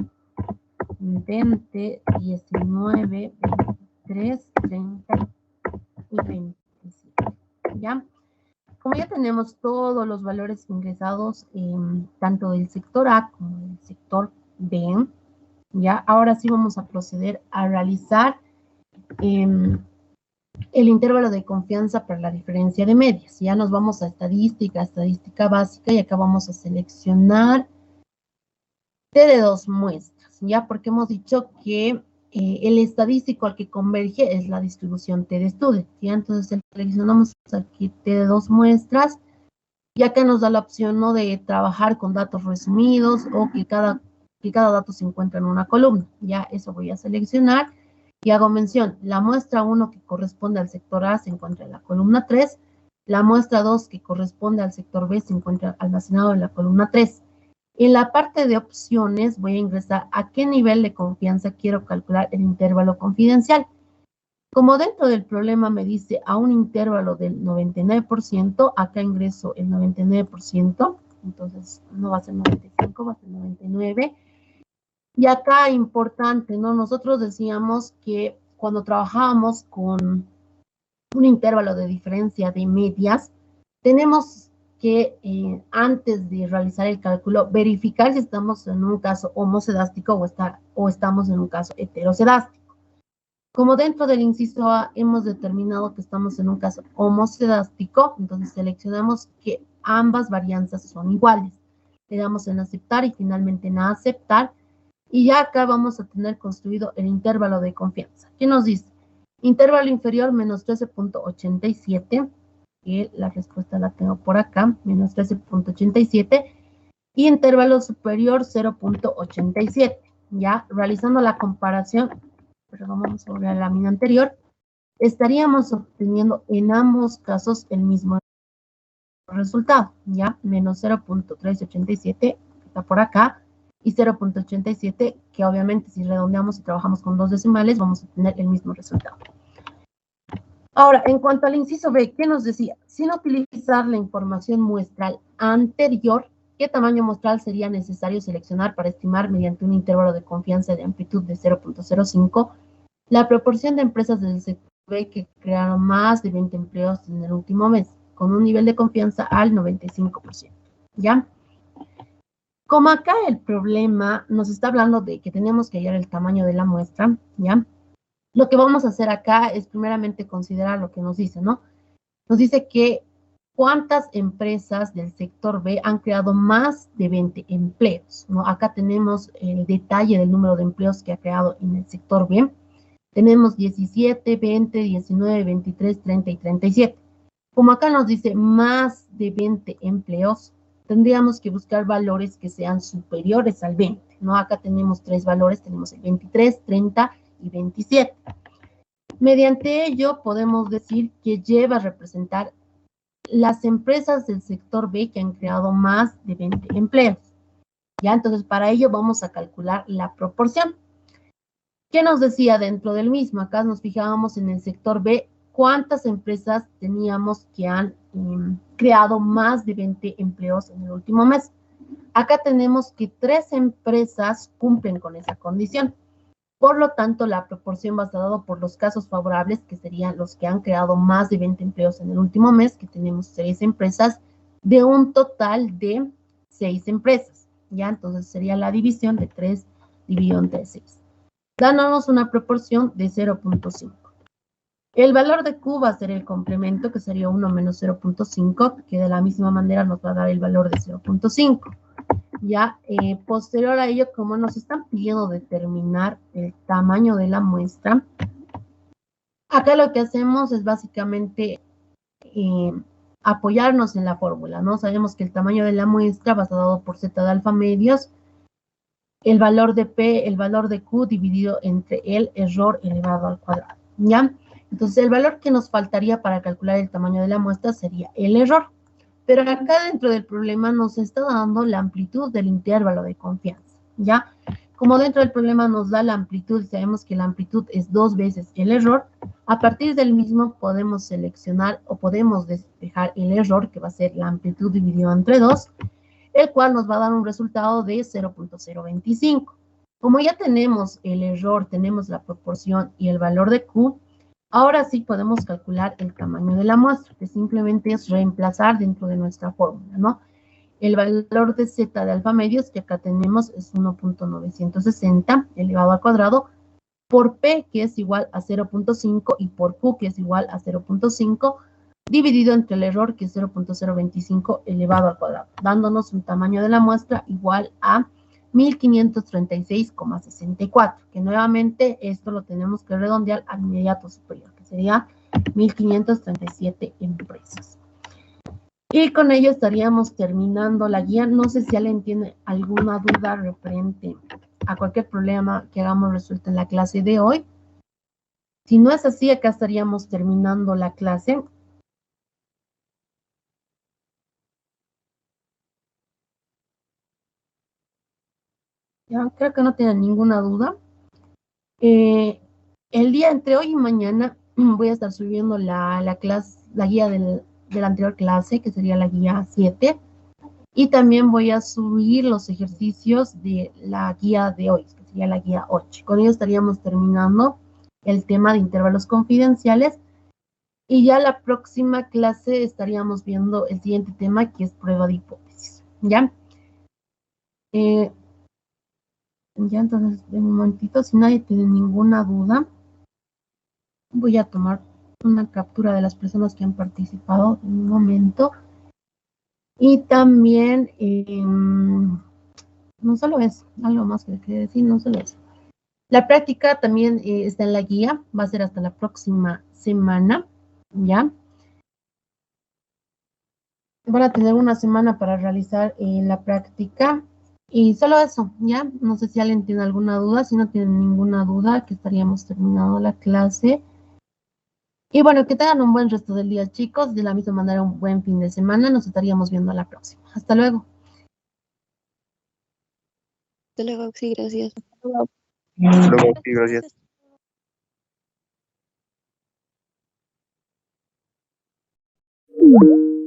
20, 19, 23, 30 y 27. ¿Ya? Como ya tenemos todos los valores ingresados, tanto del sector A como del sector B, ya ahora sí vamos a proceder a realizar el intervalo de confianza para la diferencia de medias. Ya nos vamos a estadística básica, y acá vamos a seleccionar T de 2 muestras, ya porque hemos dicho que el estadístico al que converge es la distribución T de estudio, ¿ya? Entonces seleccionamos aquí T de 2 muestras, y acá nos da la opción, ¿no?, de trabajar con datos resumidos o que cada dato se encuentra en una columna. Ya eso voy a seleccionar. Y hago mención, la muestra 1 que corresponde al sector A se encuentra en la columna 3, la muestra 2 que corresponde al sector B se encuentra almacenado en la columna 3. En la parte de opciones voy a ingresar a qué nivel de confianza quiero calcular el intervalo confidencial. Como dentro del problema me dice a un intervalo del 99%, acá ingreso el 99%, entonces no va a ser 95, va a ser 99%. Y acá importante, ¿no? Nosotros decíamos que cuando trabajábamos con un intervalo de diferencia de medias, tenemos que antes de realizar el cálculo, verificar si estamos en un caso homocedástico o estamos en un caso heterocedástico. Como dentro del inciso A hemos determinado que estamos en un caso homocedástico, entonces seleccionamos que ambas varianzas son iguales. Le damos en aceptar y finalmente en aceptar. Y ya acá vamos a tener construido el intervalo de confianza. ¿Qué nos dice? Intervalo inferior menos 13.87, que la respuesta la tengo por acá, menos 13.87, y intervalo superior 0.87. Ya realizando la comparación, perdón, vamos a volver a la lámina anterior, estaríamos obteniendo en ambos casos el mismo resultado, ya, menos 0.387, que está por acá, y 0.87, que obviamente si redondeamos y trabajamos con 2 decimales, vamos a tener el mismo resultado. Ahora, en cuanto al inciso B, ¿qué nos decía? Sin utilizar la información muestral anterior, ¿qué tamaño muestral sería necesario seleccionar para estimar mediante un intervalo de confianza de amplitud de 0.05 la proporción de empresas del sector B que crearon más de 20 empleos en el último mes, con un nivel de confianza al 95%? ¿Ya? Como acá el problema nos está hablando de que tenemos que hallar el tamaño de la muestra, ¿ya? Lo que vamos a hacer acá es primeramente considerar lo que nos dice, ¿no? Nos dice que cuántas empresas del sector B han creado más de 20 empleos, ¿no? Acá tenemos el detalle del número de empleos que ha creado en el sector B. Tenemos 17, 20, 19, 23, 30 y 37. Como acá nos dice más de 20 empleos, tendríamos que buscar valores que sean superiores al 20, ¿no? Acá tenemos 3 valores, tenemos el 23, 30 y 27. Mediante ello podemos decir que lleva a representar las empresas del sector B que han creado más de 20 empleos. Ya, entonces para ello vamos a calcular la proporción. ¿Qué nos decía dentro del mismo? Acá nos fijábamos en el sector B, cuántas empresas teníamos que han creado más de 20 empleos en el último mes. Acá tenemos que 3 empresas cumplen con esa condición. Por lo tanto, la proporción va a estar dada por los casos favorables, que serían los que han creado más de 20 empleos en el último mes, que tenemos 6 empresas, de un total de 6 empresas. ¿Ya? Entonces sería la división de 3 dividido entre 6. Dándonos una proporción de 0.5. El valor de Q va a ser el complemento, que sería 1 menos 0.5, que de la misma manera nos va a dar el valor de 0.5. Ya, posterior a ello, como nos están pidiendo determinar el tamaño de la muestra, acá lo que hacemos es básicamente apoyarnos en la fórmula, ¿no? Sabemos que el tamaño de la muestra va a ser dado por Z de alfa medios el valor de P, el valor de Q dividido entre el error elevado al cuadrado, ¿ya? Entonces, el valor que nos faltaría para calcular el tamaño de la muestra sería el error. Pero acá dentro del problema nos está dando la amplitud del intervalo de confianza, ¿ya? Como dentro del problema nos da la amplitud, sabemos que la amplitud es 2 veces el error, a partir del mismo podemos seleccionar o podemos despejar el error, que va a ser la amplitud dividido entre 2, el cual nos va a dar un resultado de 0.025. Como ya tenemos el error, tenemos la proporción y el valor de Q, ahora sí podemos calcular el tamaño de la muestra, que simplemente es reemplazar dentro de nuestra fórmula, ¿no? El valor de Z de alfa medios, que acá tenemos, es 1.960 elevado al cuadrado, por P, que es igual a 0.5, y por Q, que es igual a 0.5, dividido entre el error, que es 0.025 elevado al cuadrado, dándonos un tamaño de la muestra igual a 1536,64, que nuevamente esto lo tenemos que redondear al inmediato superior, que sería 1537 empresas. Y con ello estaríamos terminando la guía. No sé si alguien tiene alguna duda referente a cualquier problema que hagamos resuelto en la clase de hoy. Si no es así, acá estaríamos terminando la clase. Ya, creo que no tienen ninguna duda. El día entre hoy y mañana voy a estar subiendo la guía de la anterior clase, que sería la guía 7. Y también voy a subir los ejercicios de la guía de hoy, que sería la guía 8. Con ello estaríamos terminando el tema de intervalos confidenciales. Y ya la próxima clase estaríamos viendo el siguiente tema, que es prueba de hipótesis. ¿Ya? Ya, entonces, en un momentito, si nadie tiene ninguna duda, voy a tomar una captura de las personas que han participado en un momento. Y también, no solo eso, algo más que quería decir, no solo eso. La práctica también está en la guía, va a ser hasta la próxima semana, ¿ya? Van a tener una semana para realizar la práctica. Y solo eso, ¿ya? No sé si alguien tiene alguna duda. Si no tienen ninguna duda, que estaríamos terminando la clase. Y bueno, que tengan un buen resto del día, chicos. De la misma manera, un buen fin de semana. Nos estaríamos viendo a la próxima. Hasta luego. Hasta luego, sí, gracias. Luego, sí, gracias. Gracias.